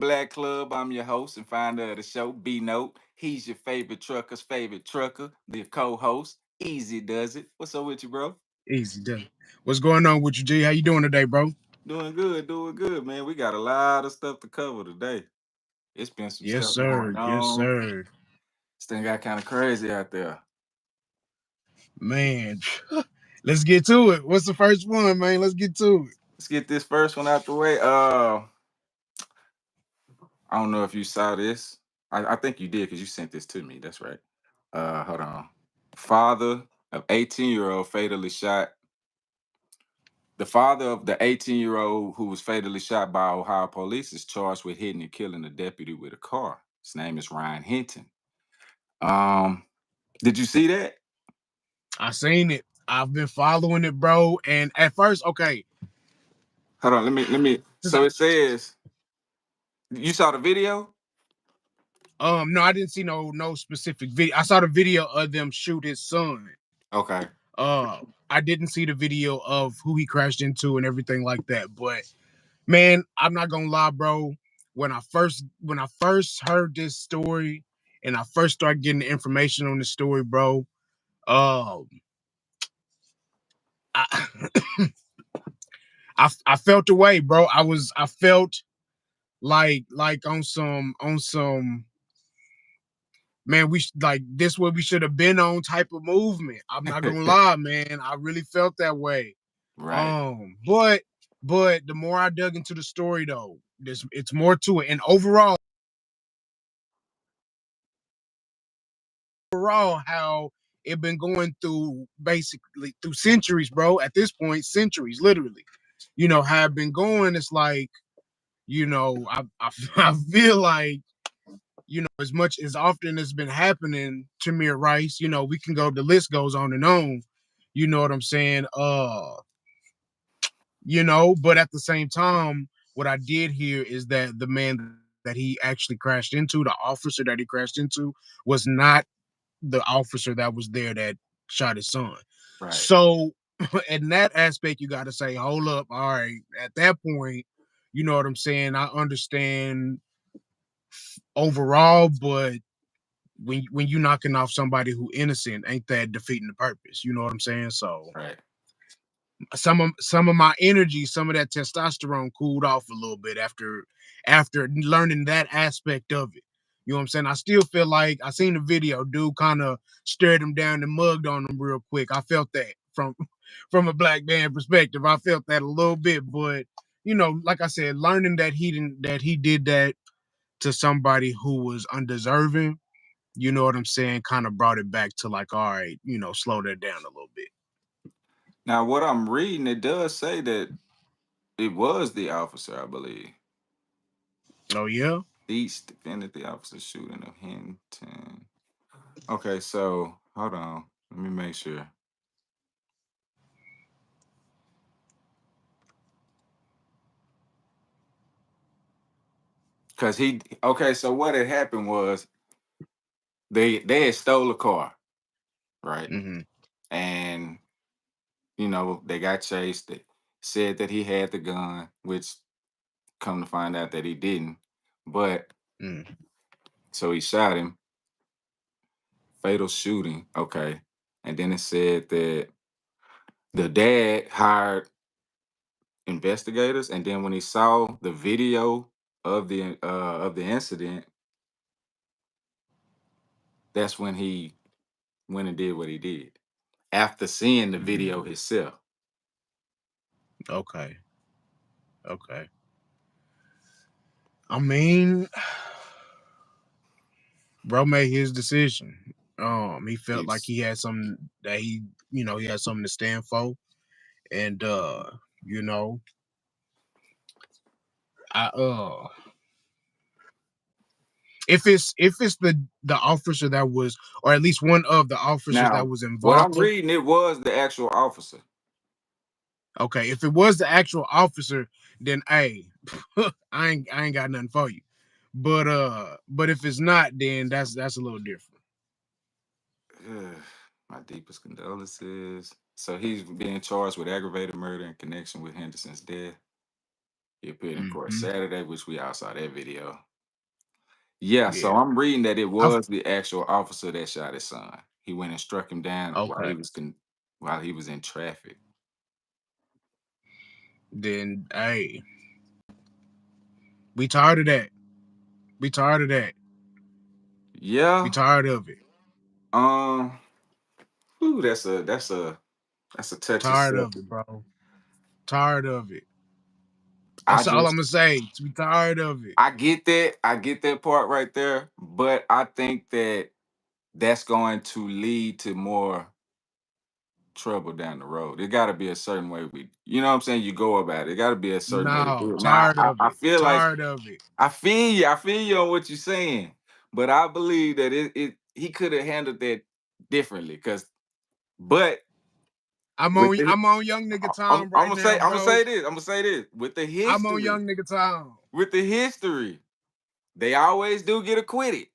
Black Club. I'm your host and founder of the show, B Note. He's your favorite trucker's favorite trucker, the co-host. Easy does it. What's up with you, bro? Easy done. What's going on with you, G? How you doing today, bro? Doing good, man. We got a lot of stuff to cover today. It's been some Yes, stuff going sir. Yes, on. sir. This thing got kind of crazy out there. Man, let's get to it. What's the first one, man? Let's get to it. Let's get this first one out the way. I don't know if you saw this. I think you did because you sent this to me. That's right. Hold on. Father of 18-year-old fatally shot. The father of the 18-year-old who was fatally shot by Ohio police is charged with hitting and killing a deputy with a car. His name is Ryan Hinton. Um, did you see that? I seen it. I've been following it, bro. And at first, okay, Hold on, let me. since So it says you saw the video. no, I didn't see no specific video. I saw the video of them shoot his son. Okay. I didn't see the video of who he crashed into and everything like that. But man, I'm not gonna lie, bro. When I first heard this story and I first started getting the information on the story, bro, um, I, I felt the way, bro. I felt like on some man. Like this what we should have been on type of movement. I'm not gonna lie, man. I really felt that way. Right. But the more I dug into the story, though, it's more to it. And overall, how it been going through basically through centuries, bro. At this point, centuries, literally. How it been going. It's like I feel like as much as often it's been happening to Mir Rice. We can go. The list goes on and on. You know what I'm saying? But at the same time, what I did hear is that the man that he actually crashed into, the officer that he crashed into, was not the officer that was there that shot his son. Right. So in that aspect, you got to say, hold up, all right. At that point, you know what I'm saying. I understand overall, but when you knocking off somebody who innocent, ain't that defeating the purpose? You know what I'm saying? So Right. some of my energy, some of that testosterone cooled off a little bit after learning that aspect of it. You know what I'm saying? I still feel like I seen the video, dude kind of stared him down and mugged on him real quick. I felt that from from a black man perspective. I felt that a little bit, but like I said, learning that he did that to somebody who was undeserving, you know what I'm saying, kind of brought it back to like, all right, slow that down a little bit. Now, what I'm reading, it does say that it was the officer, I believe. Oh yeah. East defended the officer shooting of Hinton. Okay, so hold on. Let me make sure. Cause he okay, so what had happened was they had stole a car, right? Hmm. And they got chased. They said that he had the gun, which come to find out that he didn't. But Mm. so he shot him, fatal shooting. Okay. And then it said that the dad hired investigators, and then when he saw the video of the incident, that's when he went and did what he did. After seeing the video himself. Okay. Okay. I mean, bro made his decision. He felt like It's he had something that he had something to stand for, and you know, I if it's the officer that was, or at least one of the officers that now was what I'm involved. reading, it was the actual officer. Okay, if it was the actual officer, then hey, I ain't got nothing for you. But if it's not, then that's a little different. Ugh, my deepest condolences. So he's being charged with aggravated murder in connection with Henderson's death. He appeared in court Mm-hmm. Saturday, which we all saw that video. Yeah, so Yeah. I'm reading that it I've, was the actual officer that shot his son. He went and struck him down okay. while he was in traffic. Then hey, we tired of that. We tired of that. We Yeah. tired of it. Um. Ooh, that's a touchy Tired of subject. it, bro. Tired of it. I That's all I'm just gonna say. We tired of it. I get that. I get that part right there. But I think that that's going to lead to more trouble down the road. It got to be a certain way you know what I'm saying? You go about it. It got to be a certain way to No, do it. Now, tired I, of I it. feel like Tired of it. I feel you on what you're saying, but I believe that he could have handled that differently. But with the, I'm on young nigga I'm, time I'm right gonna say now, I'm gonna bro. say this. I'm gonna say this I'm on young nigga time. with the history, they always do get acquitted.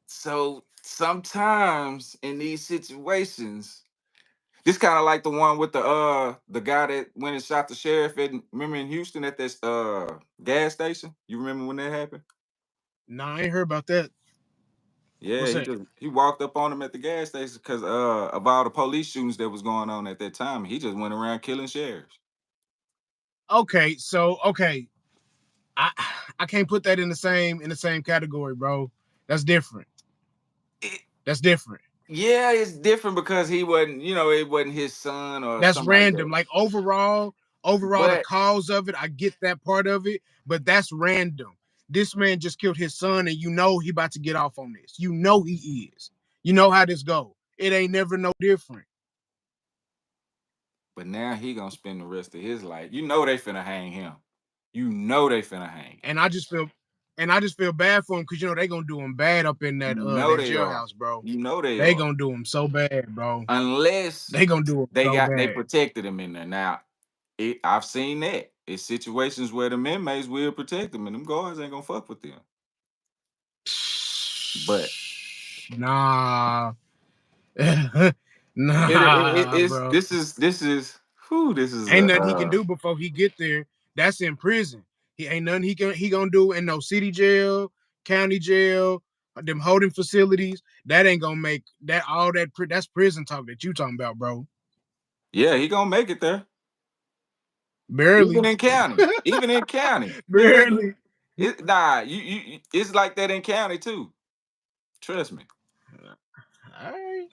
So sometimes in these situations, this kind of like the one with the guy that went and shot the sheriff remember in Houston at this gas station. You remember when that happened? Nah, I ain't heard about that. Yeah, What's that? he walked up on him at the gas station because of all the police shootings that was going on at that time. He just went around killing sheriffs. Okay, so okay, I I can't put that in the same category, bro. That's different. It, That's different. yeah, it's different because he wasn't, it wasn't his son or That's something like random. that. Like overall, the But cause of it, I get that part of it, but that's random. This man just killed his son, and you know he about to get off on this. You know he is. You know how this go. It ain't never no different. now he gonna spend the rest of his life. You know they finna hang him. You know they finna hang him. And I just feel bad for him because you know they gonna do him bad up in You know that they are. jailhouse, bro. You know they They are. gonna do him so bad, bro. Unless They gonna do him so they bad. protected him in there. Now, I've seen that. It's situations where the inmates will protect them, and them guards ain't gonna fuck with them. But Nah, nah, it's bro. this is who this is Ain't a nothing he can do before he get there. That's in prison. He ain't nothing he gonna do in no city jail, county jail, them holding facilities. That ain't gonna make that all that. That's prison talk that you talking about, bro. yeah, he gonna make it there. Barely, Even in county, man. barely. It's like that in county too. Trust me. All right.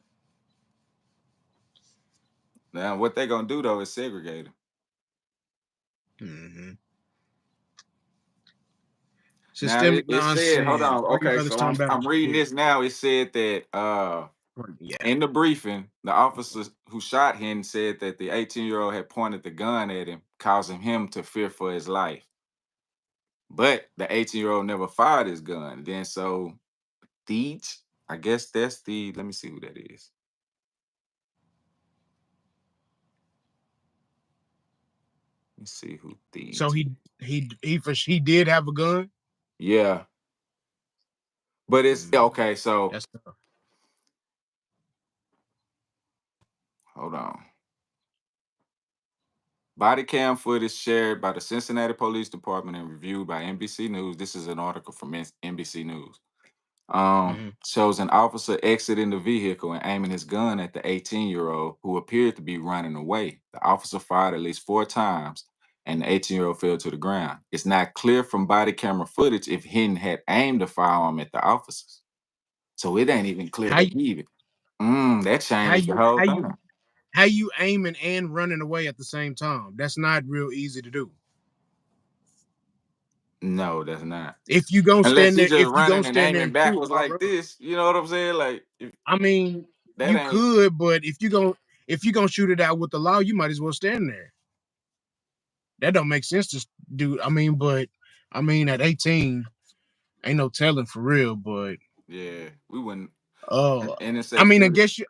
Now, what they gonna do though is segregate him. Mm-hmm. Now Systemic it said, hold nonsense. on, All your okay, brothers so talking about I'm reading shit. this now. It said that Yeah. in the briefing, the officer who shot him said that the 18-year-old had pointed the gun at him, causing him to fear for his life. But the 18-year-old never fired his gun. Then so Deej, I guess that's let me see who that is. Let me see who So Deej is. he did have a gun. Yeah. But it's Mm, okay, so that's tough. hold on. Body cam footage shared by the Cincinnati Police Department and reviewed by NBC News. This is an article from NBC News. Mm-hmm. Shows an officer exiting the vehicle and aiming his gun at the 18-year-old who appeared to be running away. The officer fired at least 4 times and the 18-year-old fell to the ground. It's not clear from body camera footage if Hinton had aimed a firearm at the officers. So it ain't even clear How that he even. That how changes the you whole how you thing. how you aiming and running away at the same time? That's not real easy to do. No, that's not. If you gonna Unless stand he there, just if you gonna running and stand there aiming and shoot backwards or like run, this, you know what I'm saying? Like if I mean, that you ain't. could, but if you gonna shoot it out with the law, you might as well stand there. That don't make sense to do. I mean, at 18, ain't no telling for real. But Yeah, we wouldn't. uh, I NSA mean, I footage. guess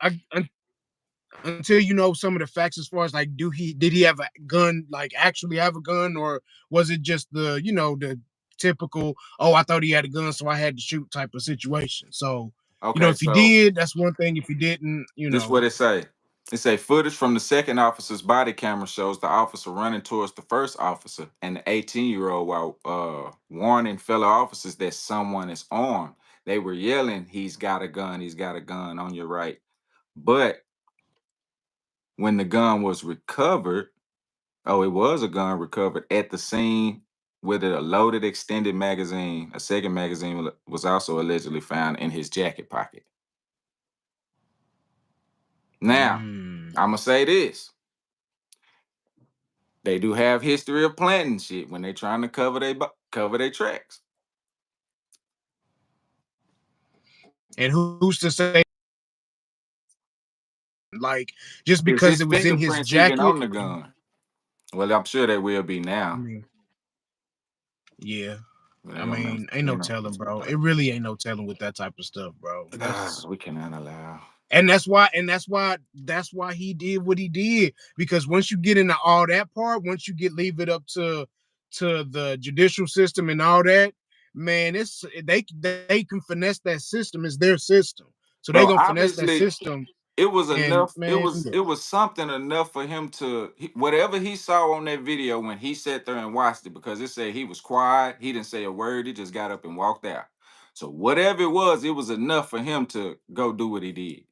until you know some of the facts as far as like, did he have a gun, like actually have a gun, or was it just the typical, oh, I thought he had a gun, so I had to shoot type of situation. So, Okay, if he so did, that's one thing. If he didn't, this what it say. It say footage from the second officer's body camera shows the officer running towards the first officer and the 18-year-old while warning fellow officers that someone is armed. They were yelling, "He's got a gun! He's got a gun on your right!" But when the gun was recovered, oh, it was a gun recovered at the scene with a loaded extended magazine. A second magazine was also allegedly found in his jacket pocket. Now, Mm. I'm gonna say this: they do have history of planting shit when they trying to cover their tracks. And who's to say, like, just Is because his it was in his fingerprints even jacket? on the gun? Well, I'm sure they will be I now. mean, yeah. But I they gonna mess, mean, ain't no telling, bro. It really ain't no telling with that type of stuff, bro. That's we cannot allow. and that's why he did what he did. Because once you get into all that part, once you get leave it up to the judicial system and all that, man, it's they can finesse that system. It's their system, so they Bro, gonna finesse that obviously system. it was And enough. man, It look, was something enough for him to whatever he saw on that video when he sat there and watched it, because it said he was quiet, he didn't say a word, he just got up and walked out. So whatever it was enough for him to go do what he did.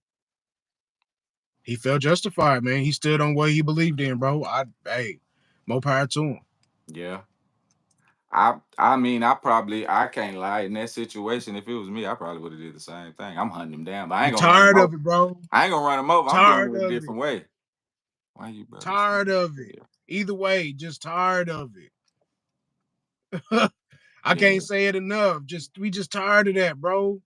he felt justified, man. He stood on what he believed in, bro. Hey, more power to him. Yeah. I mean, I can't lie, in that situation, if it was me, I probably would have did the same thing. I'm hunting him down, but I I'm ain't gonna run him tired of over. it, bro. I ain't gonna run him over. I'm doing Tired it a of it. different way. Why you brothers Tired saying of it. that? Either way, just tired of it. I Yeah, can't say it enough. Just we just tired of that, bro.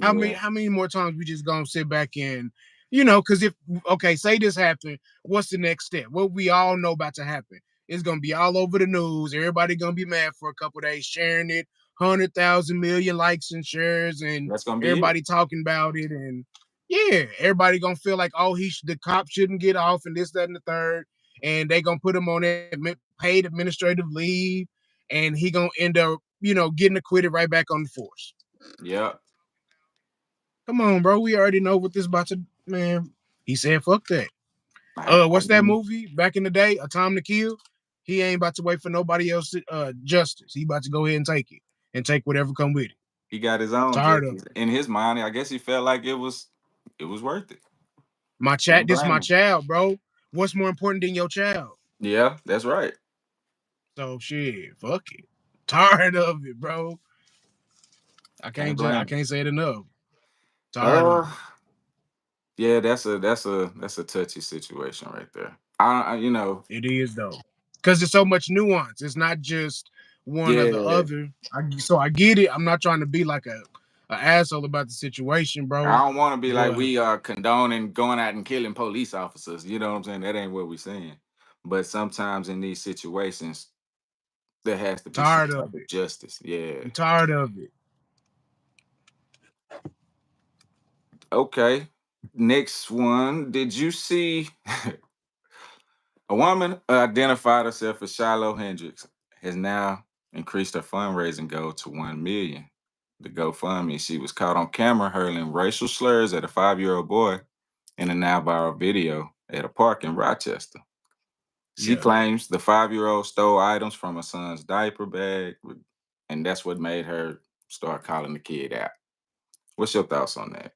How many yeah. how many more times we just gonna sit back and because if okay, say this happened, what's the next step? What we all know about to happen. It's gonna be all over the news. Everybody gonna be mad for a couple days, sharing it, 100,000 million likes and shares, and That's gonna be it. everybody talking about it. And yeah, everybody gonna feel like, oh, the cop shouldn't get off, and this, that, and the third. And they gonna put him on that paid administrative leave, and he gonna end up, getting acquitted right back on the force. Yeah. Come on, bro. We already know what this about to, man. He said, fuck that. I What's that mean, movie back in the day? A Time to Kill. He ain't about to wait for nobody else justice. He about to go ahead and take it and take whatever come with it. he got his own Tired of justice it. in his mind. I guess he felt like it was worth it. My Can't chat, this blame my him. child, bro. What's more important than your child? Yeah, that's right. So shit, fuck it. Tired of it, bro. Can't I blame him. can't say it enough. Tired of Uh, it. yeah, that's a touchy situation right there. It is though, because there's so much nuance. It's not just one or the Yeah, other. So I get it. I'm not trying to be like a asshole about the situation, I bro. don't want to be like But we are condoning going out and killing police officers. You know what I'm saying? That ain't what we're saying. But sometimes in these situations, there has to be some tired type of of it. justice. Yeah. I'm tired of it. Okay. Next one. Did you see a woman identified herself as Shiloh Hendricks has now increased her fundraising goal to 1 million. The GoFundMe. She was caught on camera hurling racial slurs at a 5-year-old boy in a now viral video at a park in Rochester. She Yeah. claims the 5-year-old stole items from her son's diaper bag, and that's what made her start calling the kid out. What's your thoughts on that?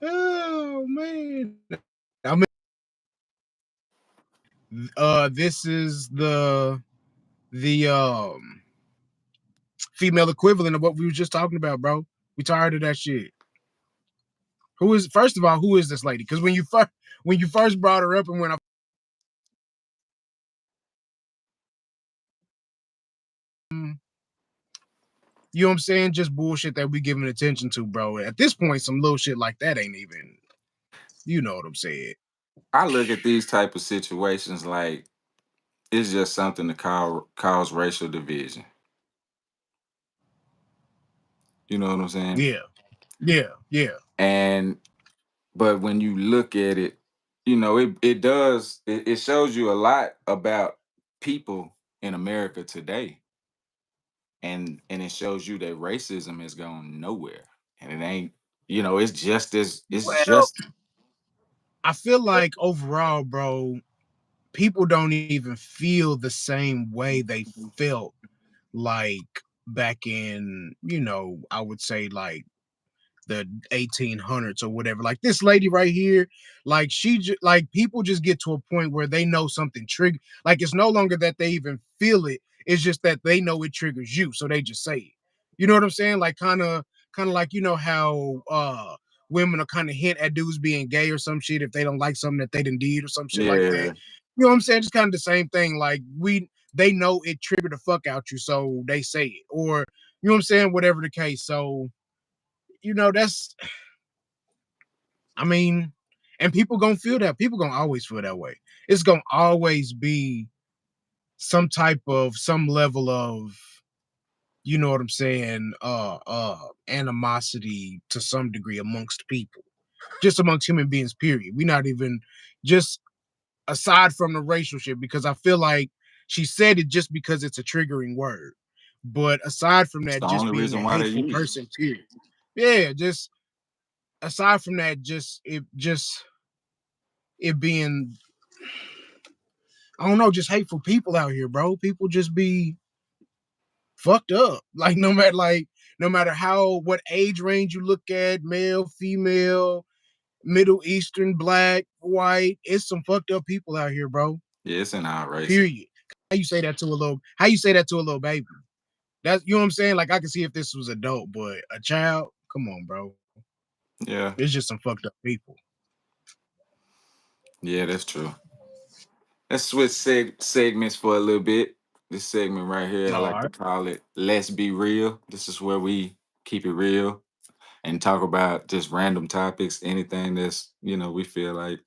Oh man. I mean, this is the female equivalent of what we were just talking about, bro. We tired of that shit. Who is first of all, who is this lady? Because when you first brought her up and when I you know what I'm saying, just bullshit that we giving attention to, bro. At this point, some little shit like that ain't even, you know what I'm saying. I look at these type of situations like it's just something to cause racial division. You know what I'm saying? Yeah, yeah, yeah, And but when you look at it, it shows you a lot about people in America today. And it shows you that racism has gone nowhere. And it ain't it's just as it's Well, just I feel like overall, bro, people don't even feel the same way they felt like back in, I would say like the 1800s or whatever. Like this lady right here, like like people just get to a point where they know something trigger. Like it's no longer that they even feel it. It's just that they know it triggers you, so they just say it. You know what I'm saying? Like kind of like how women are kind of hint at dudes being gay or some shit if they don't like something that they done did or some shit like that. yeah, You know what I'm saying? Just kind of the same thing. Like they know it triggered the fuck out you, so they say it. Or you know what I'm saying? Whatever the case. So that's I mean, and people gonna feel that. People gonna always feel that way. It's gonna always be some level of, you know what I'm saying, animosity to some degree amongst people. Just amongst human beings, period. We not even just aside from the racial shit, because I feel like she said it just because it's a triggering word. But aside from it's that, the just only being a reason why they hateful use it. person, period. Yeah, just aside from that, just it being I don't know, just hateful people out here, bro. People just be fucked up. No matter how what age range you look at, male, female, Middle Eastern, black, white, it's some fucked up people out here, bro. Yeah, it's in our races. Period. How you say that to a little baby? That's you know what I'm saying? Like I can see if this was adult, but a child, come on, bro. Yeah, It's just some fucked up people. yeah, that's true. Let's switch segments for a little bit. This segment right here, I All like to right. call it "Let's Be Real." This is where we keep it real and talk about just random topics, anything that's we feel like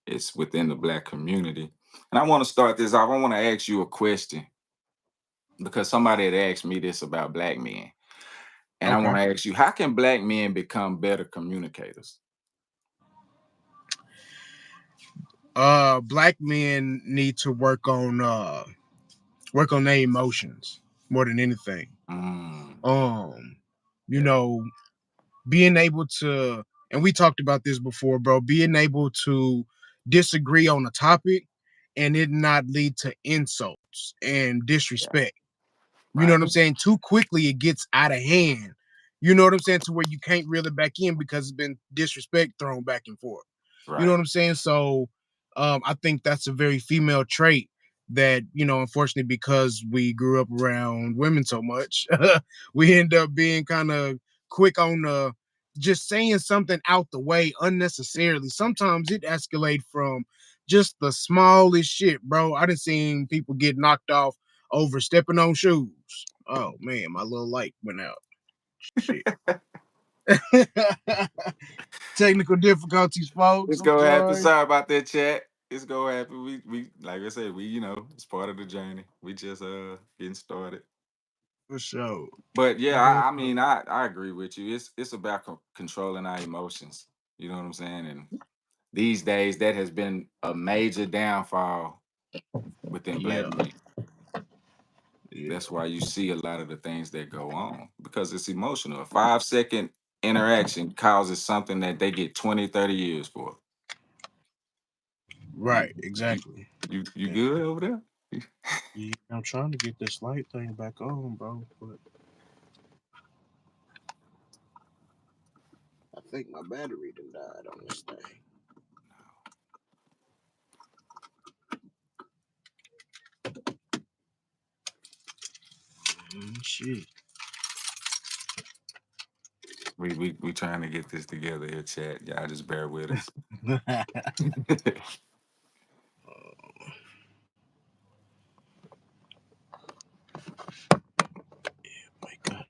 it's within the black community. And I want to start this off. I want to ask you a question because somebody had asked me this about black men. And I want Okay. to ask you, how can black men become better communicators? Black men need to work on their emotions more than anything. Mm, Um, you yeah, know, being able to, and we talked about this before, bro, being able to disagree on a topic and it not lead to insults and yeah, disrespect. You know right, what I'm saying? Too quickly it gets out of hand. You know what I'm saying? To where you can't reel it back in because it's been disrespect thrown back and forth. You know right. what I'm saying? So I think that's a very female trait that, unfortunately, because we grew up around women so much, we end up being kind of quick on just saying something out the way unnecessarily. Sometimes it escalate from just the smallest shit, bro. I done seen people get knocked off over stepping on shoes. Oh man, my little light went out. Shit. Technical difficulties, folks. It's I'm gonna happen. sorry. Sorry about that, chat. It's gonna happen. We like I said, it's part of the journey. We just getting started. For sure. But yeah, For I sure. mean, I agree with you. It's about controlling our emotions. You know what I'm saying? And these days, that has been a major downfall within black Yeah. men. That's Yeah. why you see a lot of the things that go on because it's emotional. A 5 second interaction causes something that they get 20, 30 years for. You Right. you Exactly. you Yeah. good over there? Yeah. I'm trying to get this light thing back on, bro. But I think my battery done died on this thing. Shit. We trying to get this together here, chat. Y'all just bear with us. My God.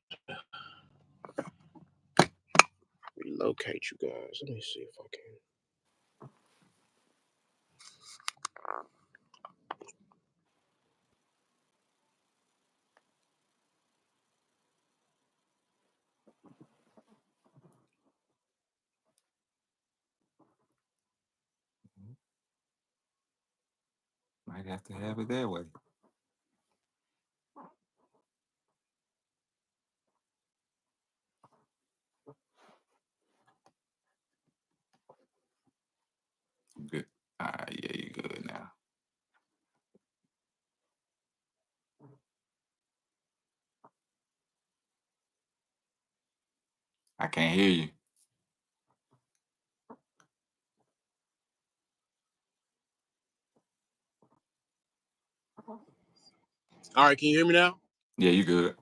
Relocate you guys. Let me see if I can. Might have to have it that way. Yeah, you good now. I can't hear you. All right, can you hear me now? Yeah, you good.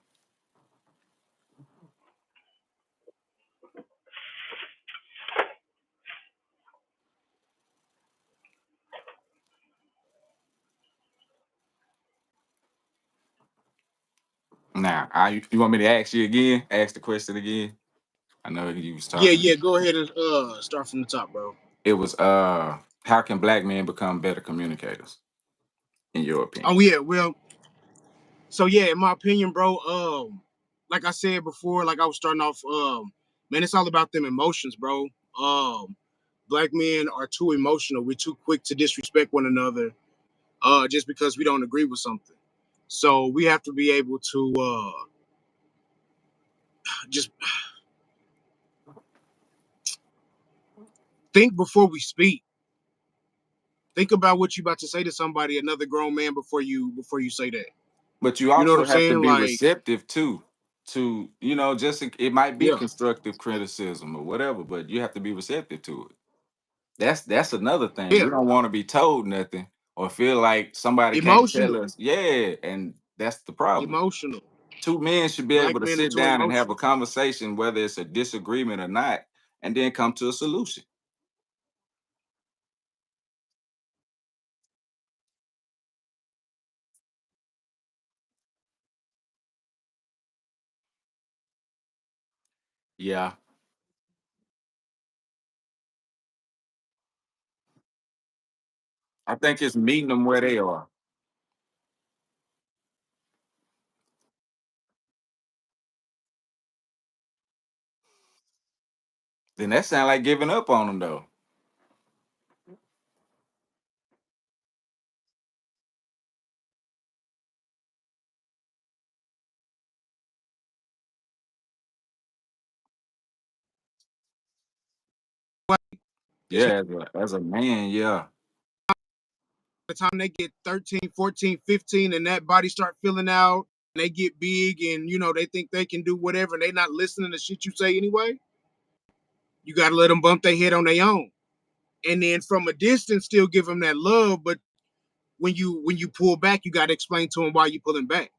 Now, you want me to ask you again? Ask the question again. I know you was Yeah, talking. yeah. Go ahead and start from the top, bro. It was how can black men become better communicators, in your Oh opinion? yeah, well, so yeah, in my opinion, bro, like I said before, like I was starting off, man, it's all about them emotions, bro. Black men are too emotional. We're too quick to disrespect one another, just because we don't agree with something. So we have to be able to just think before we speak. Think about what you about to say to somebody, another grown man, before you say that. But you You know what I'm also have to saying? be Like, receptive too, to just it might be yeah, constructive criticism or whatever, but you have to be receptive to it. That's another thing. yeah, We don't want to be told nothing or feel like somebody can't tell emotional, us. Yeah, and that's the problem. emotional. Two men should be Black able to men are sit too down and have a emotional. conversation, whether it's a disagreement or not, and then come to a solution. Yeah, I think it's meeting them where they are. Then that sounds like giving up on them, though. It's Yeah, as a man, yeah, the time they get 13, 14, 15, and that body start filling out, and they get big, and they think they can do whatever, and they not listening to shit you say anyway. You got to let them bump their head on their own, and then from a distance, still give them that love. But when you pull back, you got to explain to them why you pulling back,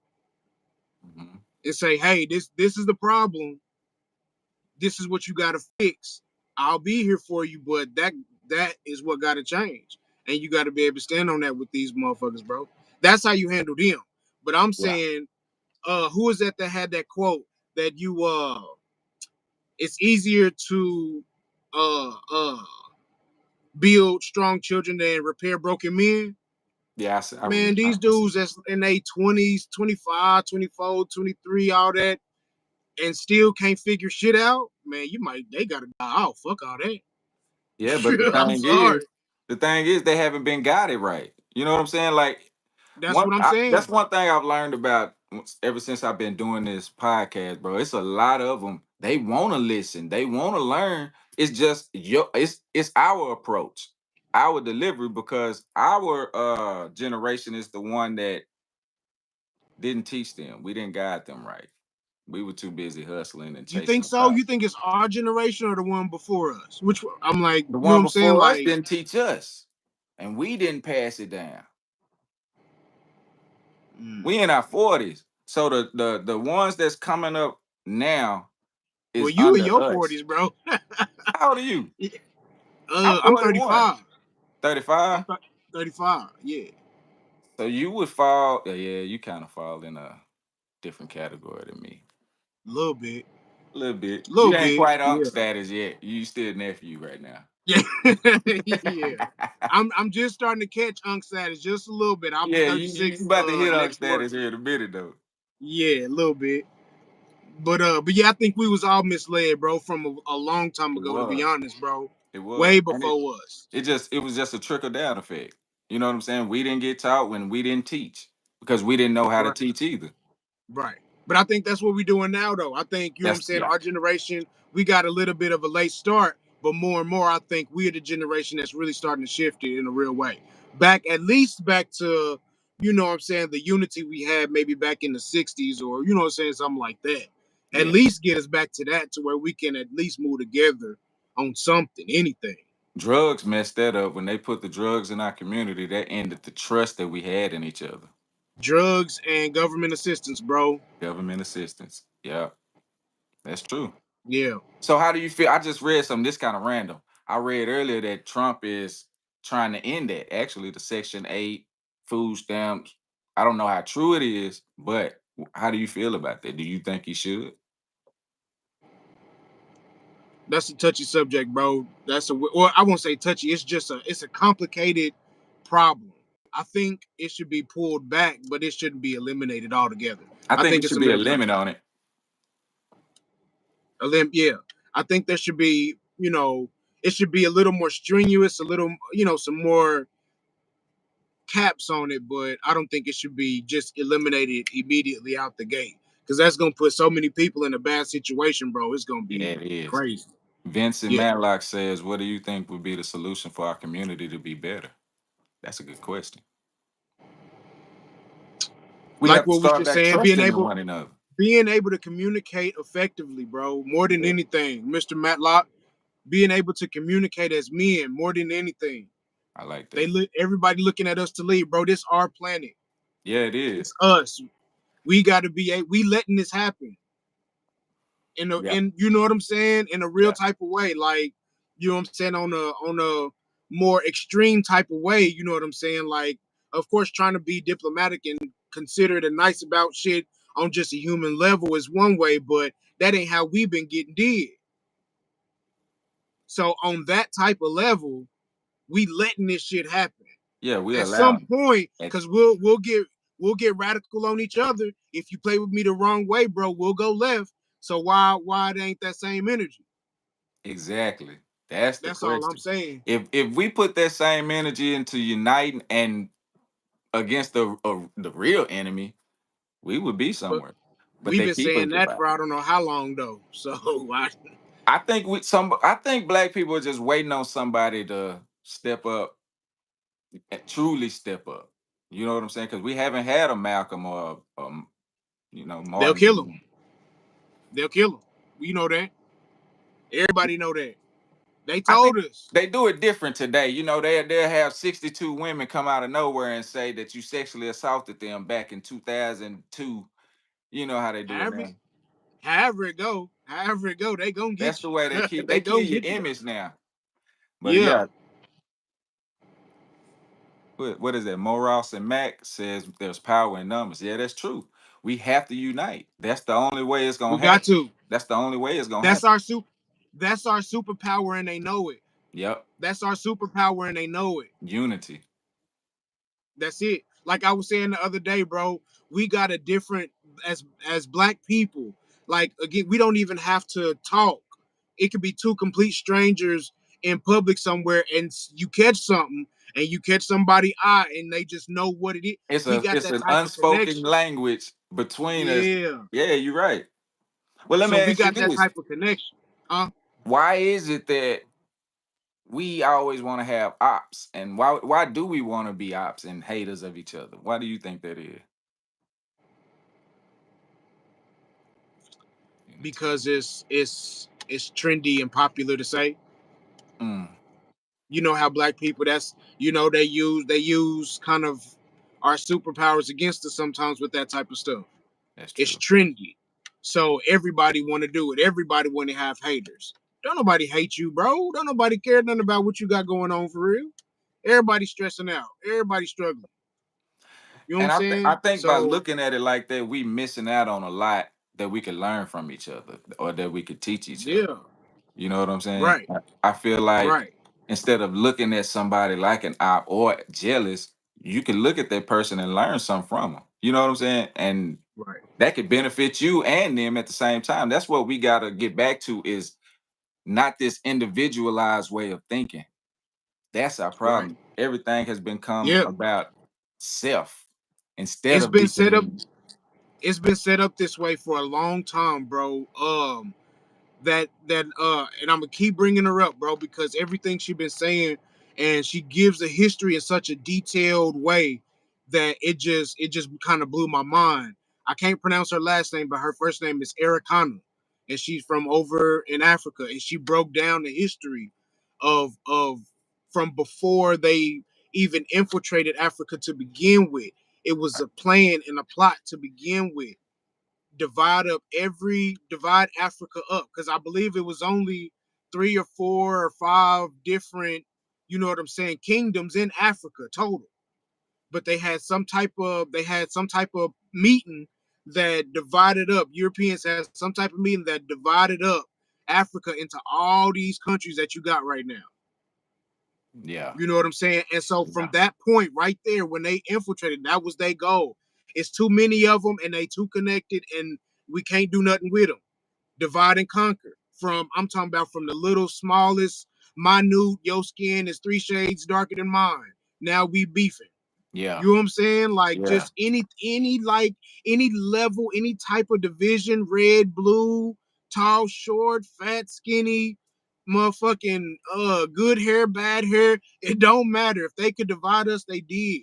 hmm and say, hey, this is the problem. This is what you got to fix. I'll be here for you, but that is what got to change, and you got to be able to stand on that with these motherfuckers, bro. That's how you handle them. But I'm yeah, saying, who is that had that quote that you it's easier to uh uh build strong children than repair broken men. yeah. Man, I these can see dudes that's in their 20s, 25, 24, 23, all that, and still can't figure shit out, man, they gotta die out. Fuck all that. Yeah, but I'm sorry. the thing is, they haven't been guided right. You know what I'm saying? Like That's what I'm saying. that's one thing I've learned about ever since I've been doing this podcast, bro. It's a lot of them. They want to listen. They want to learn. It's just it's our approach, our delivery, because our generation is the one that didn't teach them. We didn't guide them right. We were too busy hustling and You chasing think the so? crowd. You think it's our generation or the one before us? Which I'm like, The you know what one I'm saying? before us Like, didn't teach us, and we didn't pass it down. mm. We in our 40s. So the ones that's coming up now Well, is you in under your us. 40s, bro. How old are you? I'm I'm 41. 35. I'm 35. 35. Yeah, So you would fall, yeah, you kind of fall in a different category than me. a little bit, A little bit. a little You ain't bit. quite unk Yeah, status yet. You still nephew right now. yeah, yeah. I'm just starting to catch unk status just a little bit. I'll be Yeah, you 36 about to hit unk next status month. here in a minute though. Yeah, a little bit. But yeah, I think we was all misled, bro, from a long time It ago. To be was. honest, bro, It was. way And before us. it was just a trickle down effect. You know what I'm saying? We didn't get taught when we didn't teach because we didn't know how to Right, teach either. right. But I think that's what we're doing now, though. I think you know what I'm That's saying. yeah. Our generation, we got a little bit of a late start, But more and more, I think we're the generation that's really starting to shift it in a real way. Back, at least back to, you know what I'm saying, the unity we had maybe back in the 60s, or, you know what I'm saying, something like that. At Yeah. least get us back to that, to where we can at least move together on something, anything. Drugs messed that up. When they put the drugs in our community, that ended the trust that we had in each other. Drugs and government assistance, bro. Government assistance. Yeah, that's true. Yeah. So how do you feel? I just read something this kind of random. I read earlier that Trump is trying to end that. Actually, the Section 8 food stamps. I don't know how true it is, but how do you feel about that? Do you think he should? That's a touchy subject, bro. That's a, well, I won't say touchy. It's just it's a complicated problem. I think it should be pulled back, but it shouldn't be eliminated altogether. I I think think it it's should a be a matter limit on it. of them. Yeah, I think there should be, it should be a little more strenuous, a little, some more caps on it. But I don't think it should be just eliminated immediately out the gate, because that's gonna put so many people in a bad situation, bro. It's gonna Yeah, be it is. crazy. Vincent Yeah. Matlock says, "What do you think would be the solution for our community to be better?" That's a good question. We Like have to what we start just back saying, trusting in one another. being able to communicate effectively, bro, more than Yeah, anything, Mr. Matlock, being able to communicate as men more than anything. I like They that. look, everybody looking at us to lead, bro. This our planet. Yeah, it It's is. us. We got to be we letting this happen Yeah, in you know what I'm saying, in a real yeah. type of way, like, you know what I'm saying, on a more extreme type of way. You know what I'm saying, like, of course, trying to be diplomatic and considerate and nice about shit on just a human level is one way, but that ain't how we've been getting did. So on that type of level, we letting this shit happen. Yeah, we At some allow point, it. because we'll get radical on each other. If you play with me the wrong way, bro, we'll go left. So why it ain't that same energy? Exactly. That's the That's all I'm question. saying. If we put that same energy into uniting and against the real enemy, we would be But somewhere. But we've they been keep us saying that for divided. I don't know how long though. So I think black people are just waiting on somebody to step up and truly step up. You know what I'm saying? Because we haven't had a Malcolm or they'll Martin. kill him. They'll kill him. We know that. Everybody know that. They I think told us. they do it different today. You know, they'll have 62 women come out of nowhere and say that you sexually assaulted them back in 2002. You know how they do it However, now. however it go, they gonna That's get the you. way they keep They they kill gonna your get you though. image now. But Yeah. yeah, what is that? Moros and Mac says there's power in numbers. Yeah, that's true. We have to unite. That's the only way it's We gonna got happen. to. That's the only way it's gonna That's happen. our super. That's our superpower, and they know it. Yep. That's our superpower, and they know it. Unity. That's it. Like I was saying the other day, bro, we got a different, as black people. Like, again, we don't even have to talk. It could be two complete strangers in public somewhere, and you catch something, and you catch somebody eye, and they just know what it is. We got It's that an type of unspoken connection. language between us. Yeah. Yeah, you're right. Well, let me So we ask you got that this. type of connection. Huh? Why is it that we always want to have ops, and why do we want to be ops and haters of each other? Why do you think that is? Unity. Because it's trendy and popular to say. Mm, You know how black people, that's, they use kind of our superpowers against us sometimes with that type of stuff. that's It's true. trendy, so everybody want to do it. Everybody want to have haters. Don't nobody hate you, bro. Don't nobody care nothing about what you got going on for real. Everybody stressing out. Everybody struggling. You know what I'm And I saying? think by So looking at it like that, we missing out on a lot that we could learn from each other or that we could teach each other. yeah, You know what I'm saying? right, I feel like right, instead of looking at somebody like an op or jealous, you can look at that person and learn something from them. You know what I'm saying? And right, that could benefit you and them at the same time. That's what we got to get back to is not this individualized way of thinking. That's our right. problem. Everything has become Yeah, about self instead it's of been the set up. community. It's been set up this way for a long time, bro. and I'm gonna keep bringing her up, bro, because everything she been saying, and she gives the history in such a detailed way that it just kind of blew my mind. I can't pronounce her last name, but her first name is Ericana, and she's from over in Africa, and she broke down the history of from before they even infiltrated Africa to begin with. It was a plan and a plot to begin with. Divide Africa up, because I believe it was only 3 or 4 or 5 different, you know what I'm saying, kingdoms in Africa total. But they had some type of meeting that divided up. Europeans had some type of meeting that divided up Africa into all these countries that you got right now. Yeah. You know what I'm saying? And so from Yeah. that point right there, when they infiltrated, that was their goal. It's too many of them, and they too connected, and we can't do nothing with them. Divide and conquer. I'm talking about from the little smallest, minute. Your skin is 3 shades darker than mine. Now we beefing. Yeah. You know what I'm saying? Like Yeah. just any level, any type of division, red, blue, tall, short, fat, skinny, motherfucking good hair, bad hair. It don't matter. If they could divide us, they did.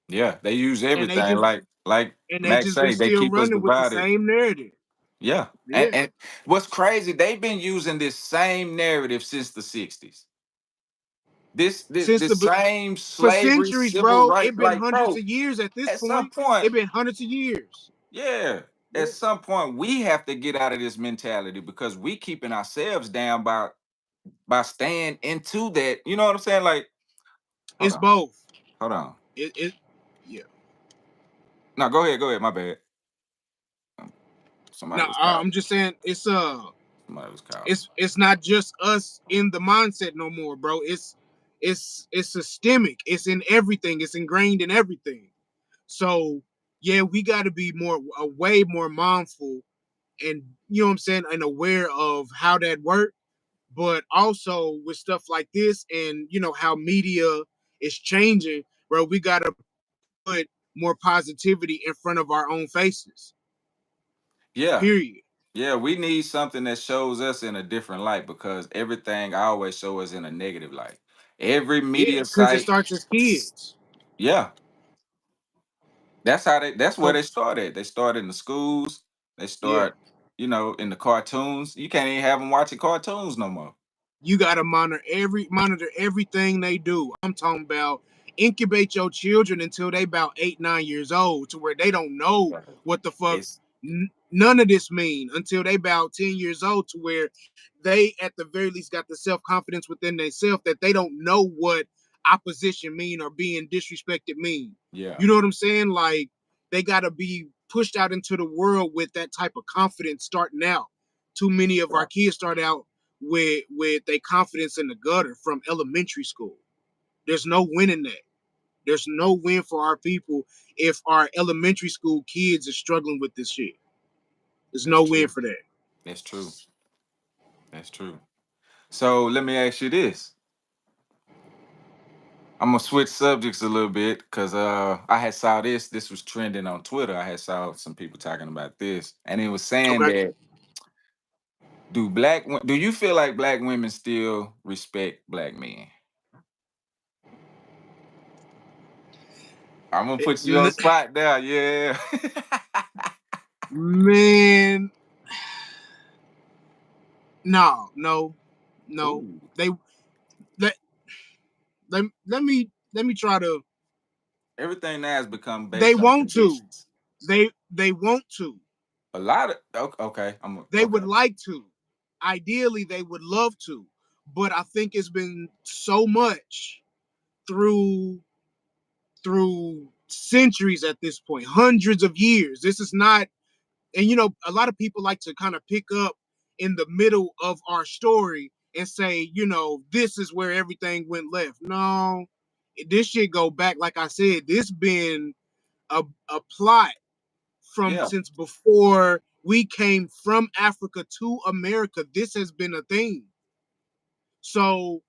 Yeah. They use And they everything just like and they Max just been say, they still keep us running with the divided. same narrative. Yeah. And Yeah. and what's crazy, they've been using this same narrative since the 60s. Since The the same For slavery, centuries, civil bro. right, It been like, hundreds bro, of years at this at some point. point, It been hundreds of years. yeah, at Yeah. some point we have to get out of this mentality because we keeping ourselves down by staying into that. You know what I'm saying? Like, hold It's on, both. hold on. It yeah. No, go ahead. My bad. Um, No, Somebody was calling. I'm just saying Somebody was calling. it's not just us in the mindset no more, bro. It's systemic. It's in everything. It's ingrained in everything. So yeah, we got to be way more mindful, and you know what I'm saying, and aware of how that works. But also with stuff like this, and you know how media is changing, bro, we got to put more positivity in front of our own faces. Yeah, Period. yeah. We need something that shows us in a different light because everything I always show us in a negative light. Every Yeah, media because it site, starts as kids. yeah, that's where So they started. They started in the schools. They yeah, start, in the cartoons. You can't even have them watching cartoons no more. you gotta monitor everything they do. I'm talking about incubate your children until they about 8, 9 years old, to where they don't know Right. what the fuck It's none of this mean until they about 10 years old, to where they at the very least got the self confidence within themselves that they don't know what opposition mean or being disrespected mean. yeah, You know what I'm saying? Like they gotta be pushed out into the world with that type of confidence starting out. Too many of yeah, our kids start out with their confidence in the gutter from elementary school. There's no win in that. There's no win for our people if our elementary school kids are struggling with this shit. There's that's no win true. for that. That's true. That's true. So let me ask you this. I'm gonna switch subjects a little bit because I had saw this. This was trending on Twitter. I had saw some people talking about this, and it was saying Okay. that do you feel like black women still respect black men? I'm gonna put you on the spot there. Yeah. Man, no, no, no. Ooh. They let let me try to. Everything now has become They based on want to. conditions. They want to. A lot of okay. They Okay. would like to. Ideally, they would love to. But I think it's been so much through centuries at this point, hundreds of years. This is not, and you know, a lot of people like to kind of pick up in the middle of our story and say, you know, this is where everything went left. No, this shit go back. Like I said, this been a plot from Yeah. since before we came from Africa to America. This has been a thing. So,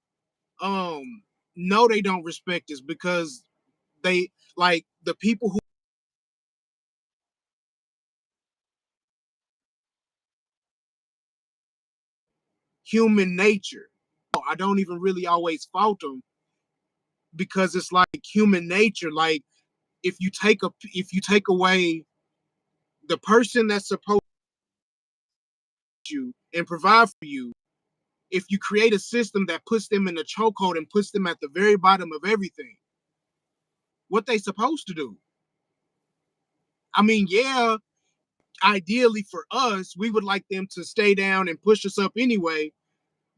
no, they don't respect us because they like the people who human nature. I don't even really always fault them because it's like human nature. Like if you take away the person that's supposed to you and provide for you, if you create a system that puts them in a chokehold and puts them at the very bottom of everything, what they supposed to do? I mean, yeah, ideally for us, we would like them to stay down and push us up anyway.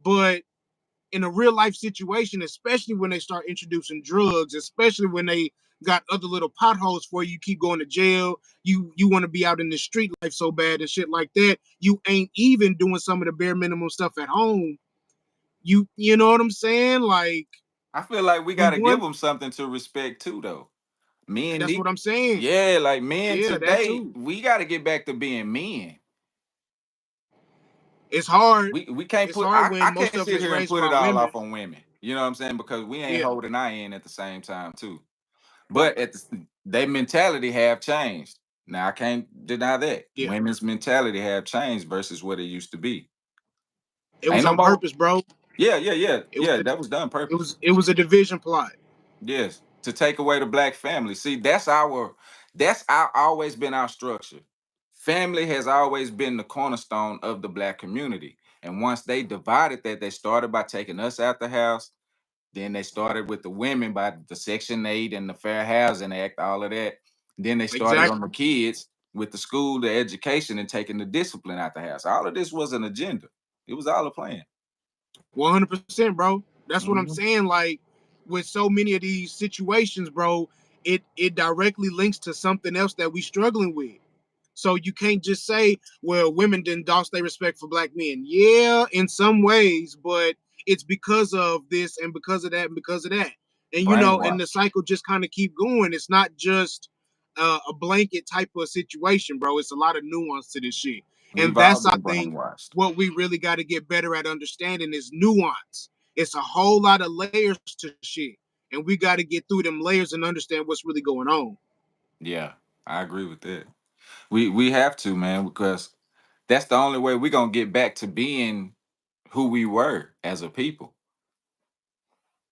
But in a real life situation, especially when they start introducing drugs, especially when they got other little potholes for you, you keep going to jail, you want to be out in the street life so bad and shit like that, you ain't even doing some of the bare minimum stuff at home. You know what I'm saying? Like I feel like we we got to give want them something to respect too, though. Men that's need, what I'm saying. yeah, like men Yeah, that today, too. we got to get back to being men. It's hard. We can't It's put. hard I when most can't of it sit is here and raised put it by all women. off on women. You know what I'm saying? Because we ain't Yeah, holding our end at the same time too. But right. their mentality have changed. Now I can't deny that Yeah. women's mentality have changed versus what it used to be. It Ain't was no on more. purpose, bro. Yeah, yeah, yeah, It was yeah. a, That was done purpose. it was a division plot. Yes, to take away the black family. See, that's our always been our structure. Family has always been the cornerstone of the black community. And once they divided that, they started by taking us out the house. Then they started with the women by the Section 8 and the Fair Housing Act, all of that. Then they started on Exactly. the kids with the school, the education, and taking the discipline out the house. All of this was an agenda. It was all a plan. 100%, bro. That's what I'm Mhm. saying. Like with so many of these situations, bro, it directly links to something else that we struggling with. So you can't just say, well, women didn't doss their respect for black men. Yeah, in some ways, but it's because of this and because of that and because of that. And and the Brainwash. cycle just kind of keep going. It's not just a blanket type of situation, bro. It's a lot of nuance to this shit. And We've all that's, I been think, brainwashed. what we really got to get better at understanding is nuance. It's a whole lot of layers to shit. And we got to get through them layers and understand what's really going on. Yeah, I agree with that. We have to, man, because that's the only way we're gonna get back to being who we were as a people.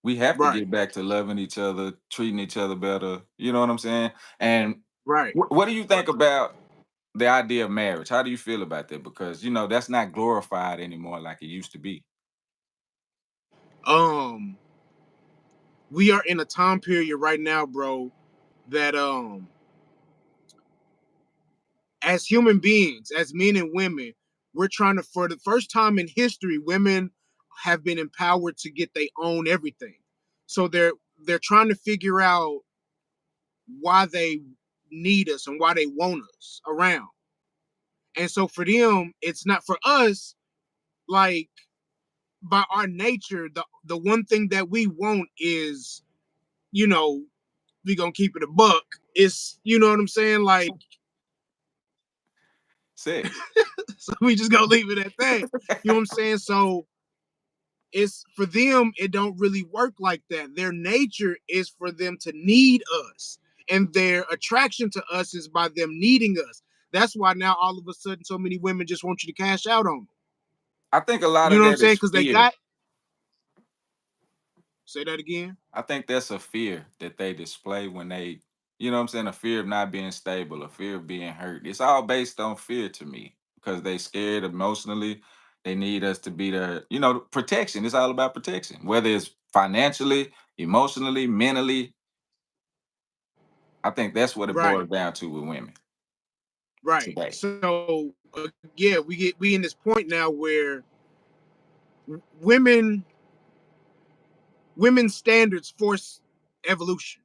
We have to Right, get back to loving each other, treating each other better. You know what I'm saying? And right, what do you right. think about the idea of marriage? How do you feel about that? Because that's not glorified anymore like it used to be. Um, we are in a time period right now, bro, that as human beings, as men and women, we're trying to, for the first time in history, women have been empowered to get their own everything. So they're trying to figure out why they need us and why they want us around. And so for them, it's not for us, like by our nature, the one thing that we want is, you know, we gonna keep it a buck. It's you know what I'm saying? Like, Sex. so we just gonna leave it at that. You know what I'm saying? So it's for them, it don't really work like that. Their nature is for them to need us. And their attraction to us is by them needing us. That's why now all of a sudden so many women just want you to cash out on them. I think a lot You of know what I'm that saying? is Because they fear. got say that again. I think that's a fear that they display when they, what I'm saying, a fear of not being stable, a fear of being hurt. It's all based on fear to me because they scared emotionally. They need us to be their, protection. It's all about protection, whether it's financially, emotionally, mentally. I think that's what it Right, boils down to with women right. today. So yeah, we in this point now where women women's standards force evolution,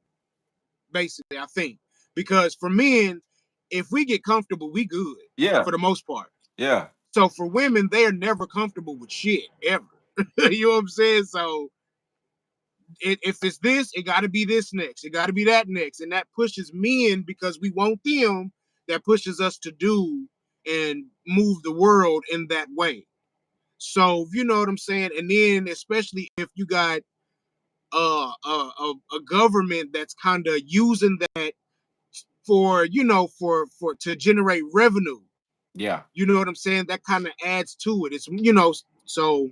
basically, I think. Because for men, if we get comfortable, we good Yeah, for the most part. yeah. So for women, they're never comfortable with shit ever. You know what I'm saying? So if it's this, it got to be this next. It got to be that next, and that pushes men because we want them. That pushes us to do and move the world in that way. So you know what I'm saying. And then especially if you got a government that's kind of using that for for to generate revenue. Yeah. You know what I'm saying? That kind of adds to it. It's so.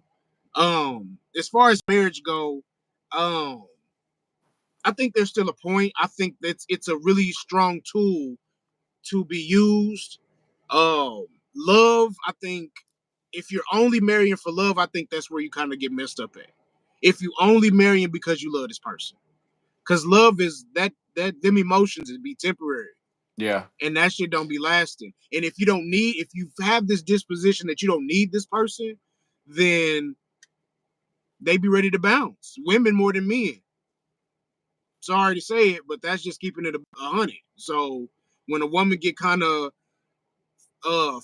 As far as marriage go, um, I think there's still a point. I think that it's a really strong tool to be used. Um, Love, I think if you're only marrying for love, I think that's where you kind of get messed up at. If you only marrying because you love this person, because love is that them emotions is be temporary, Yeah. and that shit don't be lasting. And if you have this disposition that you don't need this person, then they be ready to bounce. Women more than men. Sorry to say it, but that's just keeping it a hundred. So when a woman get kind of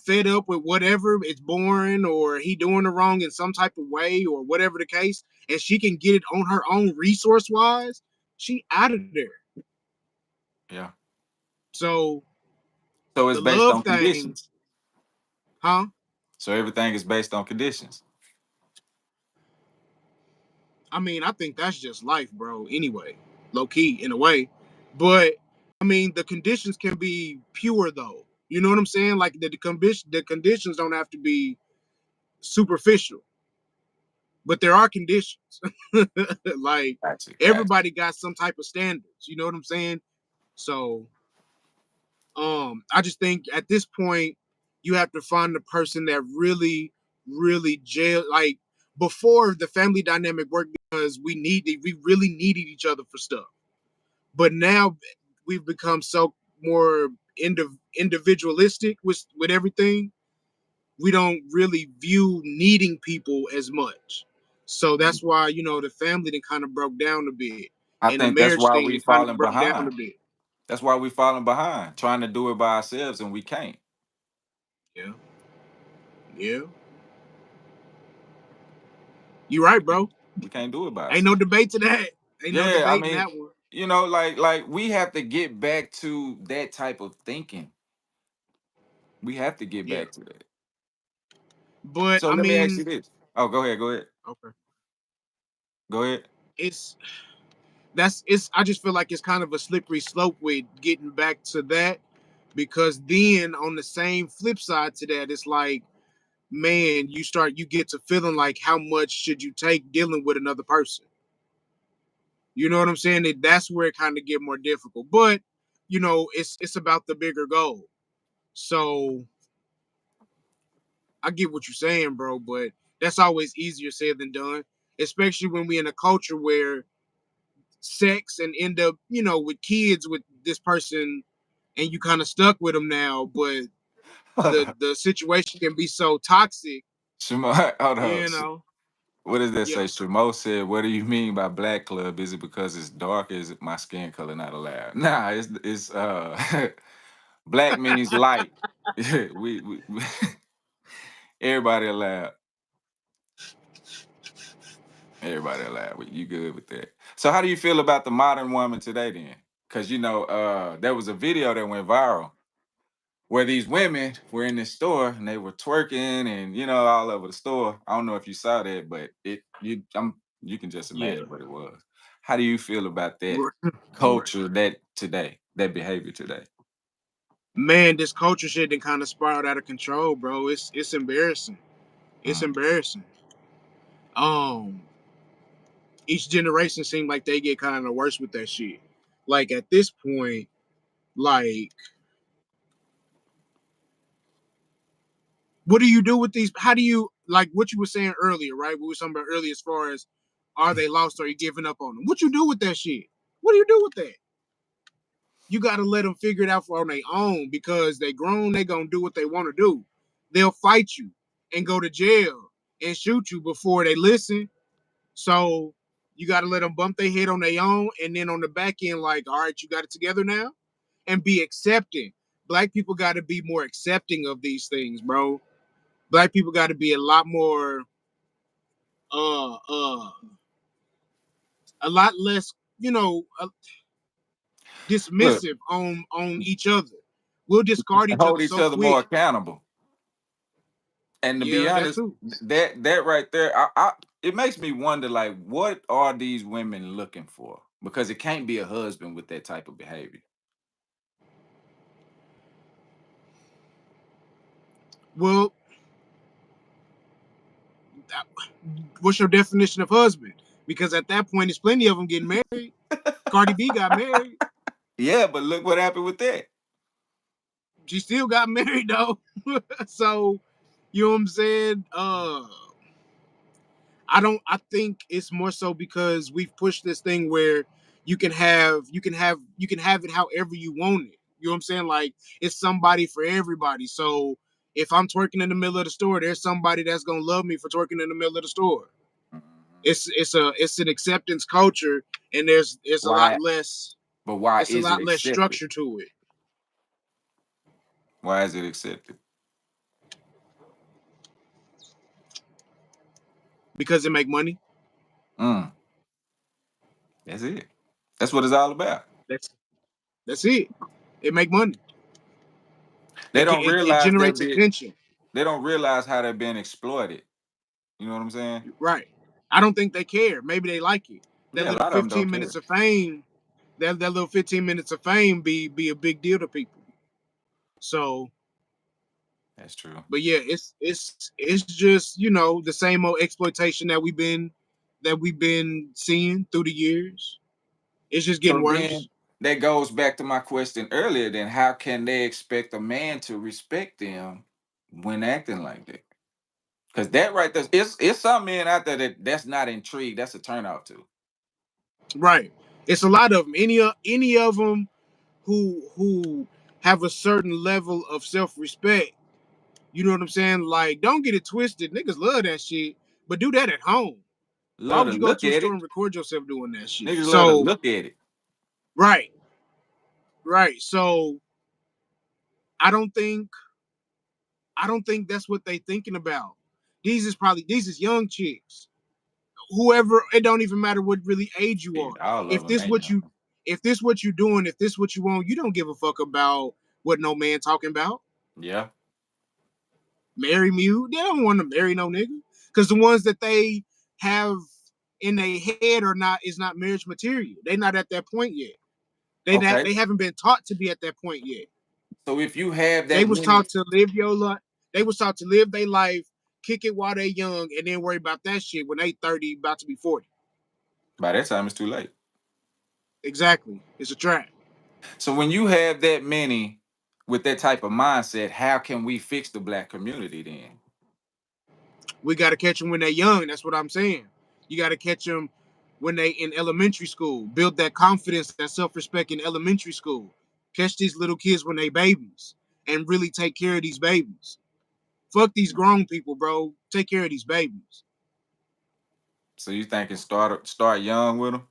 fed up with whatever, it's boring or he doing it wrong in some type of way or whatever the case, and she can get it on her own resource wise, she out of there. Yeah. So So it's the based love on thing, conditions. huh? So everything is based on conditions. I mean, I think that's just life, bro. Anyway, low key in a way, but I mean, the conditions can be pure though. You know what I'm saying? Like the conditions don't have to be superficial, but there are conditions. Like Gotcha. Gotcha. everybody got some type of standards. You know what I'm saying? So, I just think at this point you have to find the person that really jail like before the family dynamic worked because we really needed each other for stuff. But now we've become so more individualistic with everything. We don't really view needing people as much. So that's why the family then kind of broke down a bit, I and the think that's marriage why thing we then kind of falling broke down behind. a bit. That's why we falling behind, trying to do it by ourselves and we can't. Yeah, yeah, you right, bro. We can't do it by Ain't no ourselves. debate to that. Ain't no Yeah, I debate in mean, that one. like we have to get back to that type of thinking. We have to get Yeah, back to that. but So I let me ask you mean, this. Oh, go ahead, go ahead. okay, Go ahead. it's it's. I just feel like it's kind of a slippery slope with getting back to that because then on the same flip side to that, it's like, man, you get to feeling like how much should you take dealing with another person. You know what I'm saying? That's where it kind of get more difficult. But it's about the bigger goal. So I get what you're saying, bro, but that's always easier said than done, especially when we in a culture where sex and end up, with kids with this person and you kind of stuck with them now, but the situation can be so toxic, Shimo, hold on. you know. What does that say? Yeah. Shimo said, "What do you mean by black club? Is it because it's dark? Or is it my skin color not allowed?" Nah, it's black means light. We everybody allowed. Everybody allowed. You good with that? So how do you feel about the modern woman today then? Because there was a video that went viral where these women were in this store and they were twerking and all over the store. I don't know if you saw that, but you can just Yeah. imagine what it was. How do you feel about that Right. Right. culture, that today, that behavior today? Man, this culture shit then kind of spiraled out of control, bro. It's embarrassing. It's Mm. embarrassing. Um, each generation seems like they get kind of worse with that shit. Like at this point, like what do you do with these? How do you like what you were saying earlier, right? We were talking about earlier as far as are they lost or are you giving up on them? What you do with that shit? What do you do with that? You got to let them figure it out for on their own because they grown. They gonna do what they want to do. They'll fight you and go to jail and shoot you before they listen. So you got to let them bump their head on their own, and then on the back end, like, all right, you got it together now, and be accepting. Black people got to be more accepting of these things, bro. Black people got to be a lot more, uh, uh, a lot less, Look, dismissive on each other. We'll discard each hold other each so other more quick. accountable. And to be Yeah, that honest, too. that right there, it makes me wonder, like, what are these women looking for? Because it can't be a husband with that type of behavior. Well, What's your definition of husband? Because at that point, there's plenty of them getting married. Cardi B got married. Yeah, but look what happened with that. She still got married though. So, you know what I'm saying? I think it's more so because we've pushed this thing where you can have it however you want it. You know what I'm saying? Like it's somebody for everybody. So if I'm twerking in the middle of the store, there's somebody that's gonna love me for twerking in the middle of the store. Mhm. It's an acceptance culture, and there's a lot Why? less But why it's a is it lot less accepted? structure to it Why is it accepted? because it make money. Mm, that's it. That's what it's all about. That's that's it. It make money. They don't It realize generates attention. they don't realize how they're being exploited. You know what I'm saying? Right. I don't think they care. Maybe they like it. That Yeah, a little lot of them don't 15 care. minutes of fame, that little 15 minutes of fame be a big deal to people. So, That's true. but yeah, it's just, the same old exploitation that we've been seeing through the years. It's just So getting then worse. that goes back to my question earlier. Then how can they expect a man to respect them when acting like that? Because that right there, it's some men out there that's not intrigued. That's a turnoff to. Right. It's a lot of them. Any of them who have a certain level of self-respect. You know what I'm saying? Like, don't get it twisted. Niggas love that shit, but do that at home. Why Love would to you go look to a at store it. and record yourself doing that shit? Niggas love to So, look at it. right, right. So, I don't think, I don't think that's what they thinking about. These is young chicks. Whoever, it don't even matter what really age you are. Shit, all of If them this ain't what you, young. if this what you doing, if this what you want, you don't give a fuck about what no man talking about. Yeah. Marry me? They don't want to marry no nigga because the ones that they have in their head is not marriage material. They not at that point yet. Okay. They haven't been taught to be at that point yet. So if you have They that was many, taught to live your life. They was taught to live their life, kick it while they young, and then worry about that shit when they 30, about to be 40. by that time it's too late. Exactly. It's a trap. So when you have that many with that type of mindset, how can we fix the black community then? We got to catch them when they're young. That's what I'm saying. You got to catch them when they in elementary school. Build that confidence, that self-respect in elementary school. Catch these little kids when they babies and really take care of these babies. Fuck these grown people, bro. Take care of these babies. So you think it start young with them?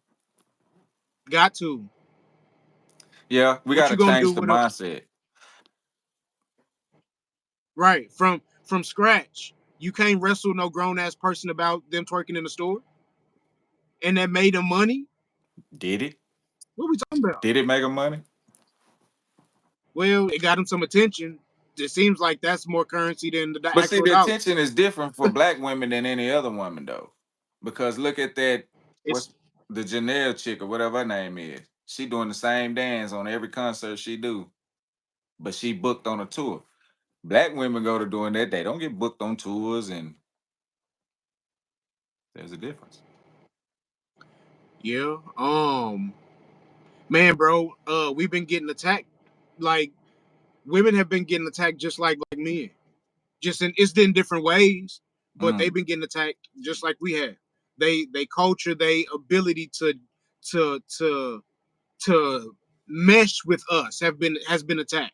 Got to. Yeah, we got What to you gonna do change the with a mindset. right from scratch? You can't wrestle no grown ass person about them twerking in the store, and that made them money. Did it? What are we talking about? Did it make them money? Well, it got them some attention. It seems like that's more currency than the But see, actual the dollar. attention is different for black women than any other woman though, because look at that. It's What's the Janelle chick or whatever her name is? She doing the same dance on every concert she do, but she booked on a tour. Black women go to doing that. They don't get booked on tours, and there's a difference. yeah. Man, bro. We've been getting attacked. Like women have been getting attacked just like men. Just in different ways, but they've Mm, been getting attacked just like we have. They culture, they ability to to to mesh with us has been attacked.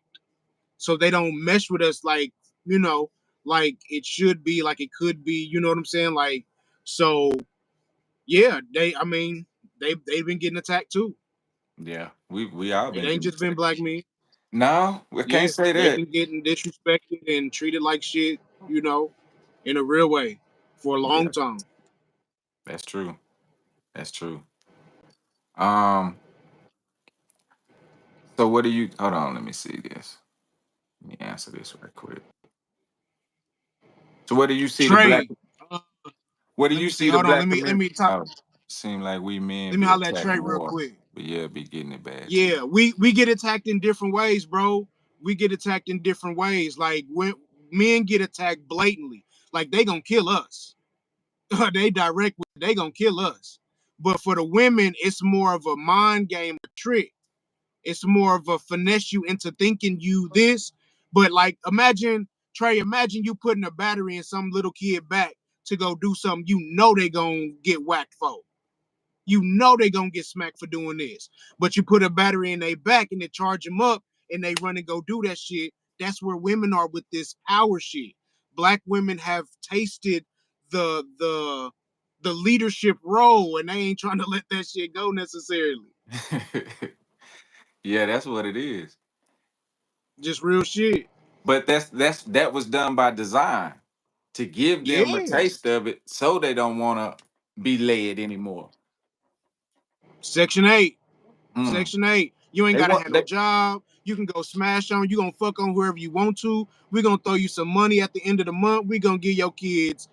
So they don't mesh with us you know like it should be, like it could be. You know what I'm saying? Like, so yeah, they've been getting attacked too. yeah, we all It been ain't getting just been sick. black men. No, we can't Yeah, say they've that. been getting disrespected and treated like shit, you know, in a real way for a long Yeah, time. that's true. That's true. Um, so what do you? Hold on, let me see this. Let me answer this right quick. So where do you see the black? Trey, uh, Where do let you me see. see the Hold on. black Let community? me talk. Oh, seem like we men Let me be holler at attacked Trey real more, quick. but yeah, be getting it bad too. Yeah, we get attacked in different ways, bro. We get attacked in different ways. Like when men get attacked blatantly, like they gonna kill us. they direct, they gonna kill us. But for the women, it's more of a mind game, a trick. It's more of a finesse you into thinking you this. But like, imagine Trey, imagine you putting a battery in some little kid back to go do something you know they gonna get whacked for. You know they gonna get smacked for doing this. But you put a battery in their back and they charge them up and they run and go do that shit. That's where women are with this power shit. Black women have tasted the the leadership role and they ain't trying to let that shit go necessarily. Yeah, that's what it is. Just real shit. But that was done by design to give them a Yeah. taste of it so they don't want to be led anymore. Section 8. Mm. Section 8. You ain't They gotta want have no they job. You can go smash on. You gonna fuck on whoever you want to. We gonna throw you some money at the end of the month. We gonna give your kids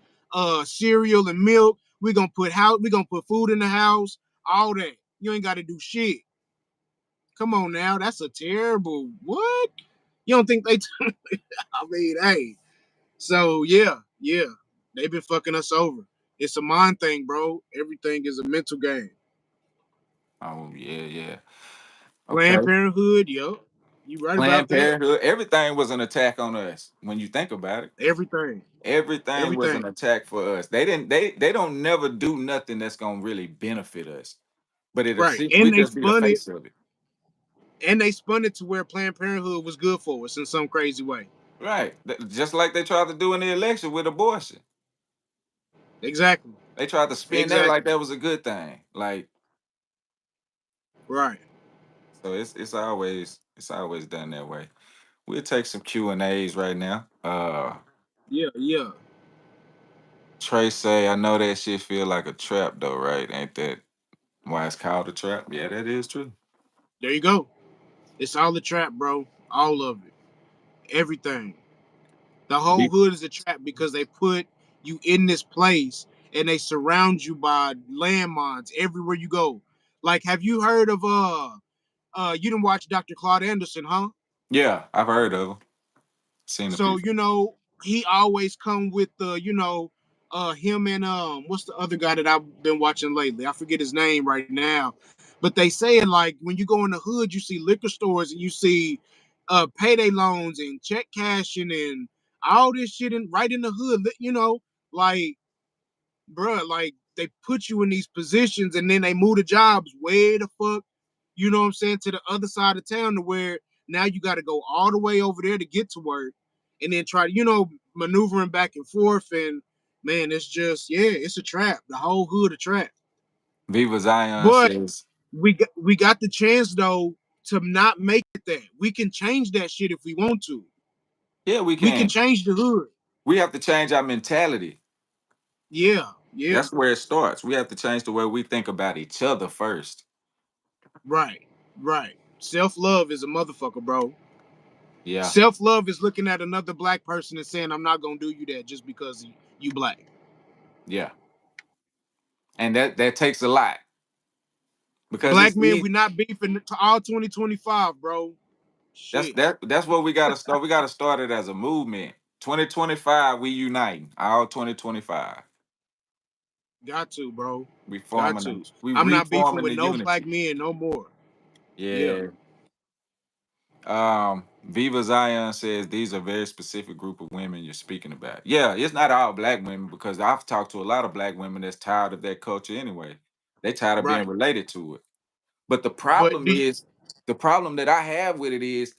cereal and milk. We gonna put food in the house. All that. You ain't gotta do shit. Come on now. That's a terrible what? You don't think they I mean, hey. So yeah, yeah. They've been fucking us over. It's a mind thing, bro. Everything is a mental game. Oh yeah, yeah. Planned Okay. Parenthood, yo. You right about Planned that. Parenthood, everything was an attack on us when you think about it. Everything. Everything was an Everything. attack for us. They don't never do nothing that's gonna really benefit us. But it Right. we And they just be the spun it face of it. to where Planned Parenthood was good for us in some crazy way. Right. Just like they tried to do in the election with abortion. Exactly. They tried to spin that like Exactly. that was a good thing. Like, Right. so it's always done that way. We'll take some Q&As right now. Yeah, yeah. Trey say, I know that shit feel like a trap though, right? Ain't that why it's called a trap? Yeah, that is true. There you go. It's all a trap, bro. All of it. Everything. The whole Be- hood is a trap because they put you in this place and they surround you by landmines everywhere you go. Like, have you heard of you didn't watch Dr. Claude Anderson, huh? Yeah, I've heard of them. Seen a few. So, he always come with him and what's the other guy that I've been watching lately? I forget his name right now. But they saying like when you go in the hood, you see liquor stores and you see payday loans and check cashing and all this shit right in the hood, like bruh, like they put you in these positions and then they move the jobs way the fuck, you know what I'm saying, to the other side of town to where now you got to go all the way over there to get to work and then try to, maneuvering back and forth. And man, it's just, yeah, it's a trap. The whole hood a trap. Viva Zion But says, we got the chance though to not make it that. We can change that shit if we want to. yeah, we We can can. change the hood. We have to change our mentality. Yeah, yeah, That's where it starts. We have to change the way we think about each other first. right, right. Self love is a motherfucker, bro. Yeah, Self love is looking at another black person and saying, "I'm not gonna do you that just because you black." yeah. And that takes a lot because Black it's men, easy. we not beefing to all 2025, bro. That's Shit, that. That's what we got to start. We got to start it as a movement. 2025, we uniting. All 2025, got to, bro. we Got forming. to. We I'm not beefing reforming with the no black unity. men no more. Yeah, Yeah. Viva Zion says these are very specific group of women you're speaking about. Yeah, it's not all black women because I've talked to a lot of black women that's tired of that culture anyway. They tired of being right. related to it. But But the problem that I have with it is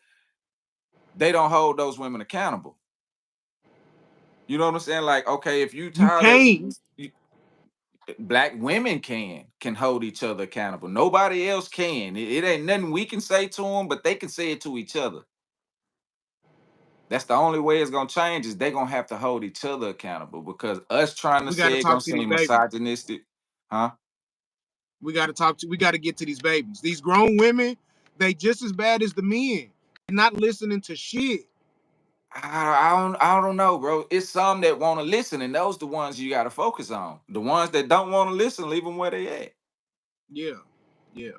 they don't hold those women accountable. You know what I'm saying? Like, okay, if you you tired of can't. black women can hold each other accountable. Nobody else can. It ain't nothing we can say to them, but they can say it to each other. That's the only way it's gonna change is they gonna have to hold each other accountable because us trying to We got to say it gonna talk to these seem babies. misogynistic, huh? We got to get to these babies. These grown women, they just as bad as the men. They're not listening to shit. I don't know, bro. It's some that want to listen, and those the ones you got to focus on. The ones that don't want to listen, leave them where they at. Yeah, yeah.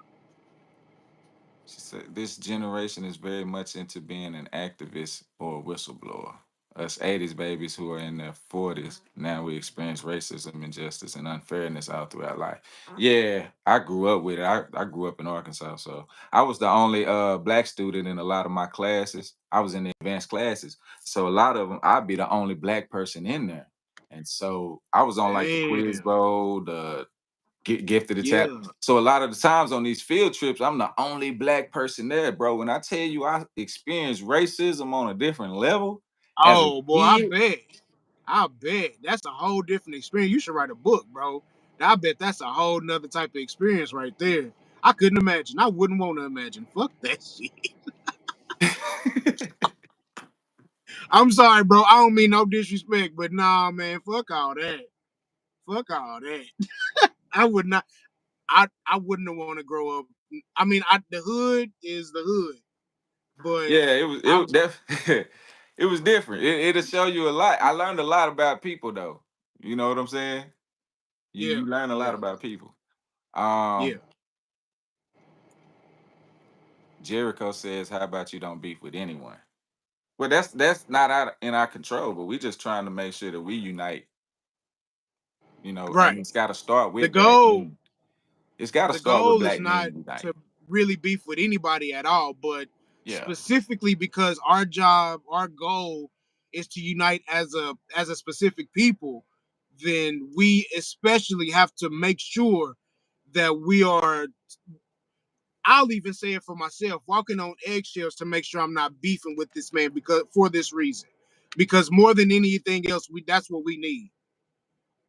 She said this generation is very much into being an activist or a whistleblower. us 80s babies who are in their 40s. Now we experience racism, injustice, and unfairness all throughout life. Yeah, I grew up with it. I grew up in Arkansas, so I was the only black student in a lot of my classes. I was in the advanced classes, so a lot of them I'd be the only black person in there, and so I was on like the quiz Damn. bowl, the gifted the tap. Yeah. So a lot of the times on these field trips, I'm the only black person there, bro. When I tell you I experienced racism on a different level as a Oh boy, I kid, bet. I bet. That's a whole different experience. You should write a book, bro. I bet that's a whole nother type of experience right there. I couldn't imagine. I wouldn't want to imagine. Fuck that shit. I'm sorry, bro. I don't mean no disrespect, but nah, man. Fuck all that. Fuck all that. I would not. I wouldn't want to grow up. I mean, the hood is the hood, but yeah, it I'm it was different. It'll show you a lot. I learned a lot about people though. You know what I'm saying? yeah, You learn a lot yeah, about people. yeah. Um, Jericho says, "How about you don't beef with anyone?" Well, that's not out in our control, but we just trying to make sure that we unite. And Right. it's got to start The with black goal men. It's got to the start with goal is black not men unite. to really beef with anybody at all, but Yeah. specifically because our job, our goal is to unite as a specific people, then we especially have to make sure that we are, I'll even say it for myself, walking on eggshells to make sure I'm not beefing with this man because for this reason. Because more than anything else, that's what we need.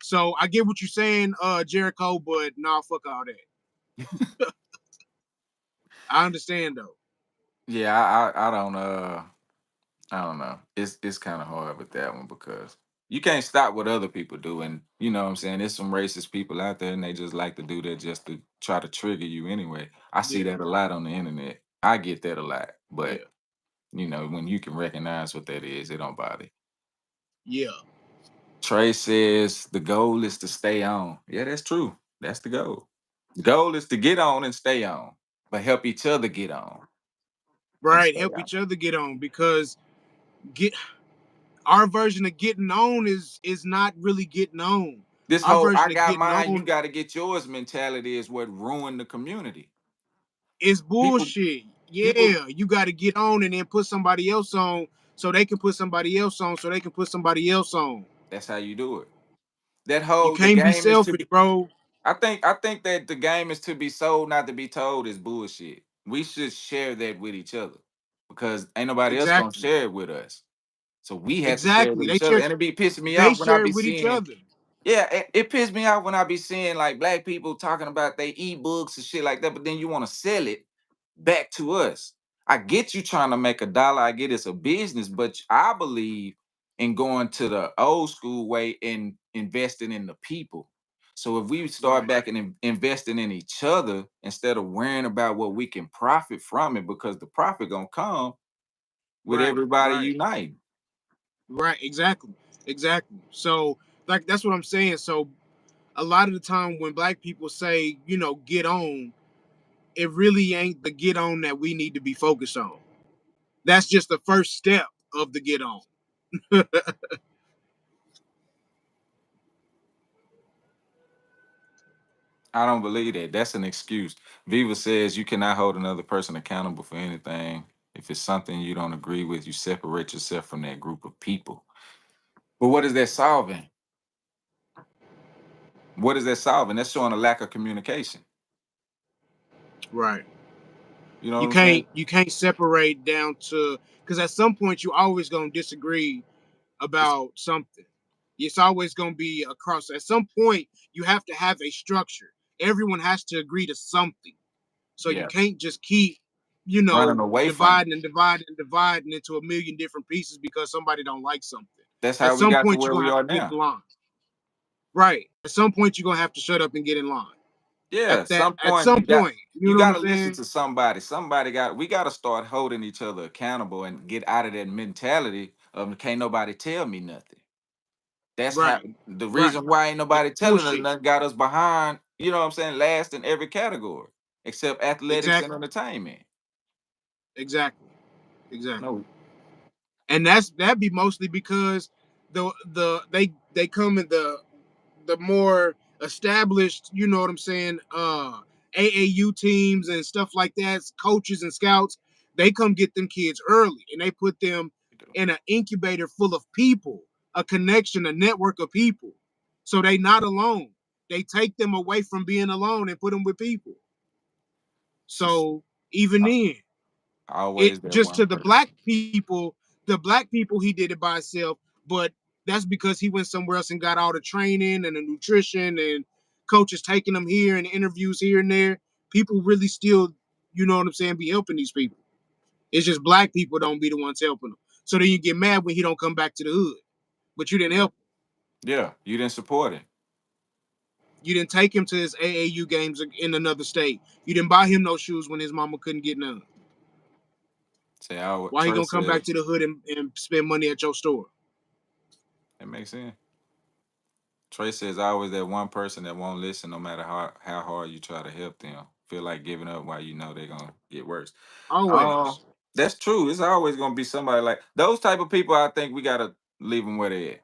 So I get what you're saying, Jericho, but nah, fuck all that. I understand though. Yeah, I don't know. It's kind of hard with that one because you can't stop what other people do, and you know what I'm saying. There's some racist people out there, and they just like to do that just to try to trigger you anyway. I see Yeah, that a lot on the internet. I get that a lot, but yeah, when you can recognize what that is, it don't bother. yeah. Trey says the goal is to stay on. Yeah, that's true. That's the goal. The goal is to get on and stay on, but help each other get on and Right. stay Help on. each other get on because get our version of getting on is not really getting on. This Our whole "I version of got getting mine, you on got to get yours" mentality is what ruined the community. is People, bullshit. people. Yeah, you got to get on and then put somebody else on so they can put somebody else on so they can put somebody else on. That's how you do it. That You whole the can't be game is to selfish, be. bro. I think that the game is to be sold, not to be told, is bullshit. We should share that with each other because ain't nobody else gonna Exactly. share it with us. So we have to share it Exactly. with each other, and it be pissing me They off when I share be it with each seeing. other. Yeah, it pissed me off when I be seeing like black people talking about they ebooks and shit like that, but then you want to sell it back to us. I get you trying to make a dollar. I get it's a business, but I believe in going to the old school way and investing in the people. So if we start Right. back and investing in each other instead of worrying about what we can profit from it, because the profit gonna come with Right. everybody Right. uniting. Right. Exactly. Exactly. So like that's what I'm saying. So a lot of the time when black people say, get on, it really ain't the get on that we need to be focused on. That's just the first step of the get on. I don't believe that. That's an excuse. Viva says you cannot hold another person accountable for anything. If it's something you don't agree with, you separate yourself from that group of people. But what is that solving? What is that solving? That's showing a lack of communication. Right. You know what You I'm can't saying? you can't separate down to because at some point you always gonna disagree It's, about something. It's always gonna be across. At some point you have to have a structure. Everyone has to agree to something. So you yeah, can't just keep, running away from it. dividing and dividing and dividing into a million different pieces because somebody don't like something. That's At how we some got to point you're where gonna we have are to get now. in line. Right. At some point you're gonna have to shut up and get in line. Yeah, At that some at point some point. You you know what got I'm to listen saying? to somebody. We got to start holding each other accountable and get out of that mentality of can't nobody tell me nothing. That's how Right. the Right. reason why ain't That's nobody telling us bullshit. nothing got us behind, you know what I'm saying, last in every category except athletics and Exactly. entertainment. Exactly. Exactly. No, And that'd be mostly because they come in the more established, you know what I'm saying, AAU teams and stuff like that, coaches and scouts, they come get them kids early and they put them We do. in an incubator full of people, a connection, a network of people. So they not alone. They take them away from being alone and put them with people. She's So even then, it always that just one to the person. black people, he did it by himself, but that's because he went somewhere else and got all the training and the nutrition and coaches taking them here and interviews here and there. People really still, you know what I'm saying, be helping these people. It's just black people don't be the ones helping them. So then you get mad when he don't come back to the hood, but you didn't Yeah. help him. Yeah. You didn't support it. You didn't take him to his AAU games in another state. You didn't buy him no shoes when his mama couldn't get none. Say I Why he Trey gonna come back said to the hood and spend money at your store? that makes sense. Trey says always that one person that won't listen no matter how hard you try to help them. Feel like giving up while you know they're gonna get worse. Um, Always. that's true. It's always gonna be somebody like those type of people. I think we gotta leave them where they at.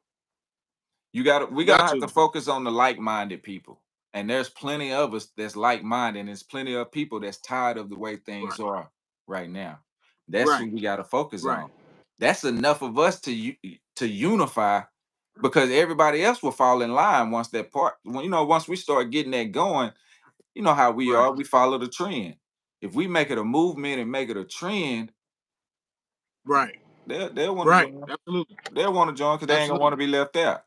We gotta Got have to to. focus on the like-minded people. And there's plenty of us that's like-minded, and there's plenty of people that's tired of the way things Right. are right now. That's who Right. we gotta focus Right. on. That's enough of us to unify because everybody else will fall in line once that part once we start getting that going, you know how we Right. are, we follow the trend. If we make it a movement and make it a trend, Right. they'll want to Right. join. Absolutely. They'll want to join because they ain't gonna want to Absolutely. be left out.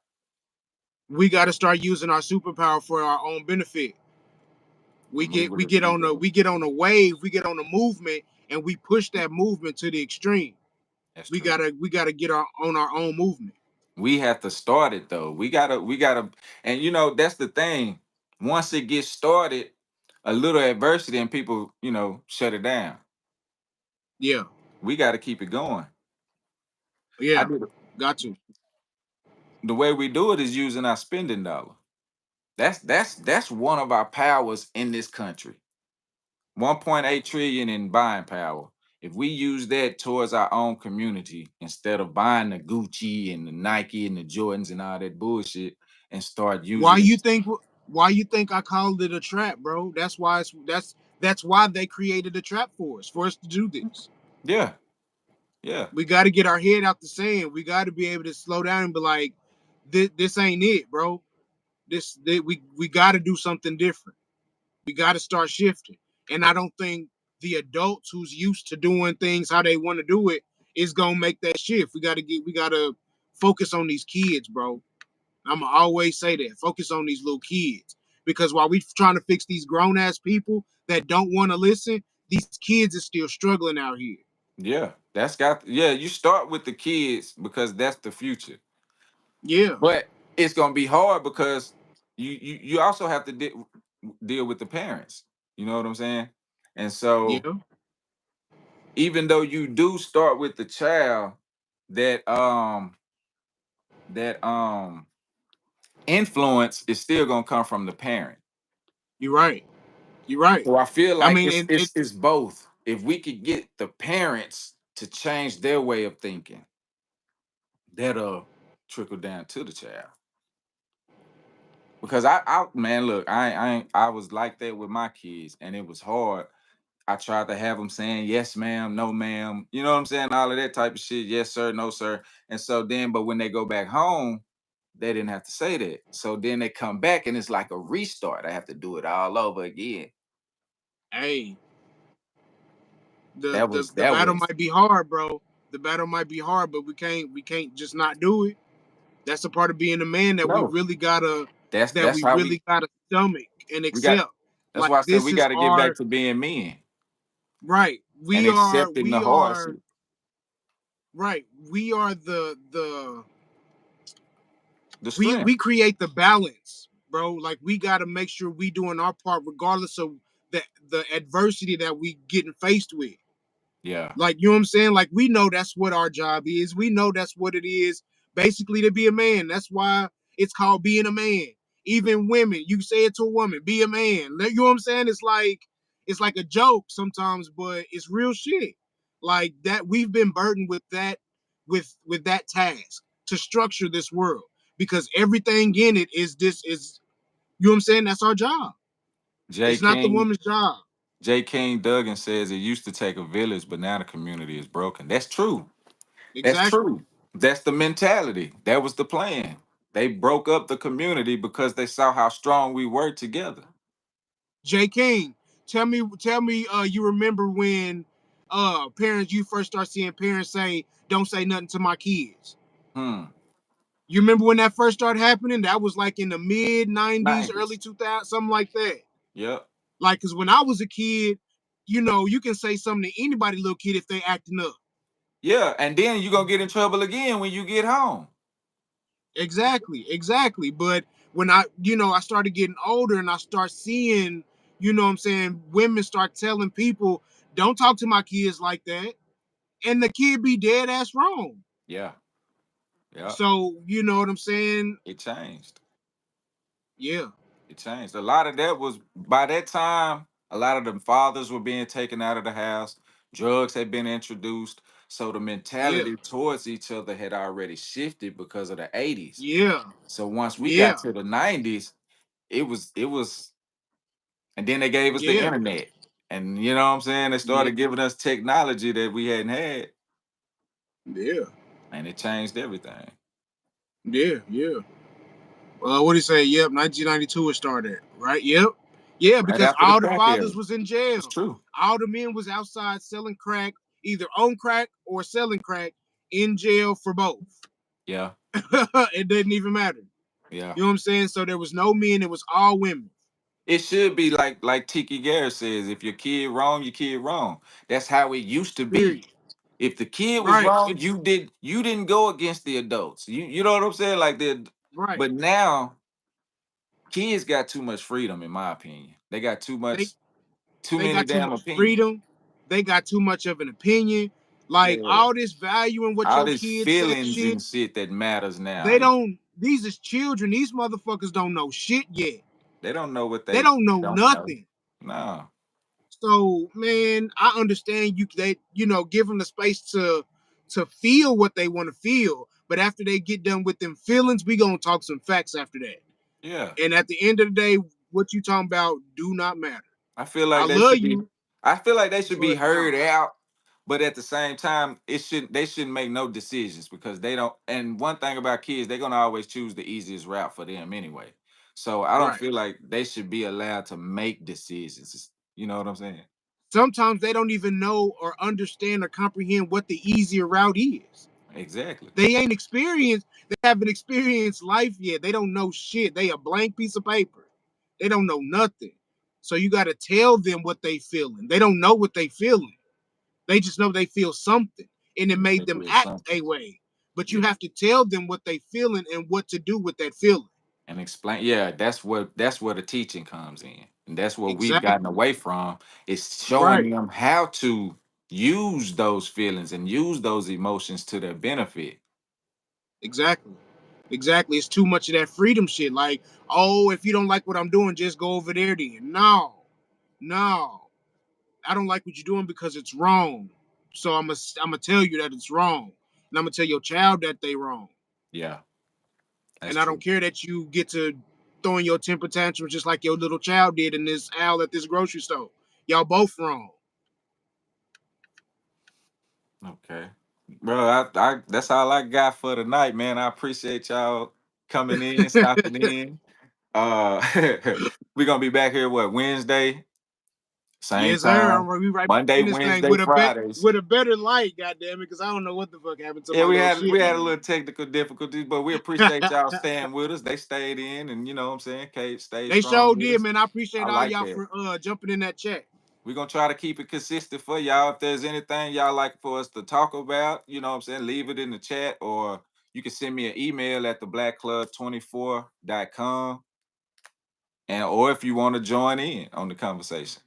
We got to start using our superpower for our own benefit. We Move get with we the get on people. the we get on a wave, we get on a movement, and we push that movement to the extreme. That's We true. gotta we gotta get our own movement. We have to start it though. We gotta, and that's the thing. Once it gets started, a little adversity and people, shut it down. Yeah. We got to keep it going. I Yeah. did Got to. the way we do it is using our spending dollar. That's one of our powers in this country. 1.8 trillion in buying power. If we use that towards our own community instead of buying the Gucci and the Nike and the Jordans and all that bullshit and start Why using it. you think why you think I called it a trap, bro? That's why that's why they created a trap for us to do this. Yeah, yeah, We got to get our head out the sand. We got to be able to slow down and be like, this ain't it, bro. We got to do something different. We got to start shifting. And I don't think the adults who's used to doing things how they want to do it is gonna make that shift. We gotta focus on these kids, bro. I'm gonna always say that. Focus on these little kids. Because while we trying to fix these grown ass people that don't want to listen, these kids are still struggling out here. yeah. Yeah. You start with the kids because that's the future. Yeah, But it's gonna be hard because you also have to deal with the parents. You know what I'm saying? And so yeah. even though you do start with the child, that that influence is still gonna come from the parent. You're right. You're right. So I feel I like mean, it's and it's it's both. If we could get the parents to change their way of thinking, that'll trickle down to the child. Because I man, look, I was like that with my kids, and it was hard. I tried to have them saying yes, ma'am, no, ma'am. You know what I'm saying? All of that type of shit. Yes, sir, no, sir. And so then, but when they go back home, they didn't have to say that. So then they come back, and it's like a restart. I have to do it all over again. hey, the That the was the that battle was might be hard, bro. The battle might be hard, but we can't just not do it. That's a part of being a man no. that That's we how we really gotta stomach and we got. accept. That's Like why I said this we is got to get back our to being men right. and We are accepting the we are hardship. right. We are the The we strength. create the balance, bro. Like we gotta make sure we doing our part regardless of the adversity that we getting faced with. Yeah. Like, you know what I'm saying? Like, we know that's what our job is. We know that's what it is, basically, to be a man. That's why it's called being a man. Even women, you say it to a woman, be a man. You know what I'm saying? It's like a joke sometimes, but it's real shit. Like that, we've been burdened with with that task to structure this world, because everything in it is this is, you know what I'm saying? That's our job. J. It's not the King woman's job. J. King Duggan says it used to take a village, but now the community is broken. That's true. That's Exactly. true. That's the mentality. That was the plan. They broke up the community because they saw how strong we were together. J. King, tell me, you remember when parents, you first start seeing parents say, "Don't say nothing to my kids." Hmm. You remember when that first started happening? That was like in the mid '90s, early 90s. 2000s, something like that. Yep. Like, cause when I was a kid, you can say something to anybody, little kid, if they acting up. Yeah. And then you're gonna get in trouble again when you get home. Exactly, exactly. But when I started getting older and I start seeing, what I'm saying, women start telling people, "Don't talk to my kids like that," and the kid be dead ass wrong. Yeah. Yeah. So you know what I'm saying? It changed. Yeah, It changed. A lot of that was by that time, a lot of the fathers were being taken out of the house. Drugs had been introduced. So the yeah, mentality towards each other had already shifted because of the 80s. yeah, So once we got yeah, to the 90s, it was and then they gave us the yeah, internet. And you know what I'm saying? They yeah, started giving us technology that we hadn't had, yeah, and it changed everything. yeah, yeah. What do you say? Yep, 1992 it started, right? Yep, yeah, Right because after the all the crack era. fathers was in It's jail. true. All the men was outside selling crack, either on crack or selling crack, in jail for both. Yeah. It didn't even matter. Yeah. You know what I'm saying? So there was no men, it was all women. It should be like Tiki Garrett says, if your kid wrong, your kid wrong. That's how it used to be. Period. If the kid was Right. wrong, It's you didn't go against the adults. You know what I'm saying? Like the right. but now kids got too much freedom, in my opinion. They got They too they many got too damn much opinions. freedom. They got too much of an opinion. Like Yeah. all this value in what All your this kids say feelings shit. and shit that matters now. They don't. These is children. These motherfuckers don't know shit yet. They don't know what They they don't know don't know. nothing. No. So man, I understand you. They give them the space to feel what they want to feel. But after they get done with them feelings, we gonna talk some facts after that. Yeah. And at the end of the day, what you talking about do not matter. I feel I like they love should be you, I feel like they should be but heard nah. out, but at the same time, they shouldn't make no decisions because they don't. And one thing about kids, they're gonna always choose the easiest route for them anyway. So I don't Right. feel like they should be allowed to make decisions. You know what I'm saying? Sometimes they don't even know or understand or comprehend what the easier route is. Exactly. They ain't experienced, they haven't experienced life yet. They don't know shit. They a blank piece of paper. They don't know nothing. So you gotta tell them what they feeling. They don't know what they feeling. They just know they feel something. And it They made them feel act something. a way. But you Yeah. have to tell them what they feeling and what to do with that feeling. And explain. Yeah, that's where the teaching comes in, and that's what we've gotten Exactly. away from is showing Right. them how to use those feelings and use those emotions to their benefit. Exactly. Exactly. It's too much of that freedom shit. Like, oh, if you don't like what I'm doing, just go over there then. No. No. I don't like what you're doing because it's wrong. So I'm gonna tell you that it's wrong. And I'm gonna tell your child that they wrong. Yeah, that's And I don't true. care that you get to throwing your temper tantrums just like your little child did in this aisle at this grocery store. Y'all both wrong. Okay, bro. I that's all I got for tonight, man. I appreciate y'all coming in, stopping in. Uh, we're gonna be back here what Wednesday, same Yes, sir. I'm time. gonna be right back Monday, in this thing Wednesday, with Fridays. a better light, goddamn it, because I don't know what the fuck happened to Yeah, my we little had we shit, had a man. little technical difficulties, but we appreciate y'all staying with us. They stayed in, and you know what I'm saying. Kate stayed They strong sure with did, us. man. I I appreciate all like y'all that. for jumping in that chat. We're gonna try to keep it consistent for y'all. If there's anything y'all like for us to talk about, you know what I'm saying, leave it in the chat, or you can send me an email at theblackclub24.com. And or if you want to join in on the conversation.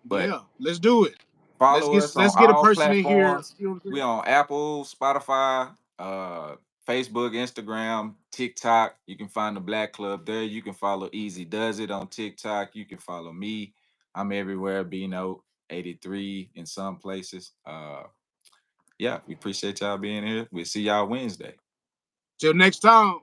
But Yeah, let's do it. follow us on Let's get a all person in here. platforms. You know what I'm We saying? on Apple, Spotify, Facebook, Instagram, TikTok. You can find the Black Club there. You can follow Easy Does It on TikTok. You can follow me. I'm everywhere, Bino 83 in some places. yeah, we appreciate y'all being here. We'll see y'all Wednesday. Till next time.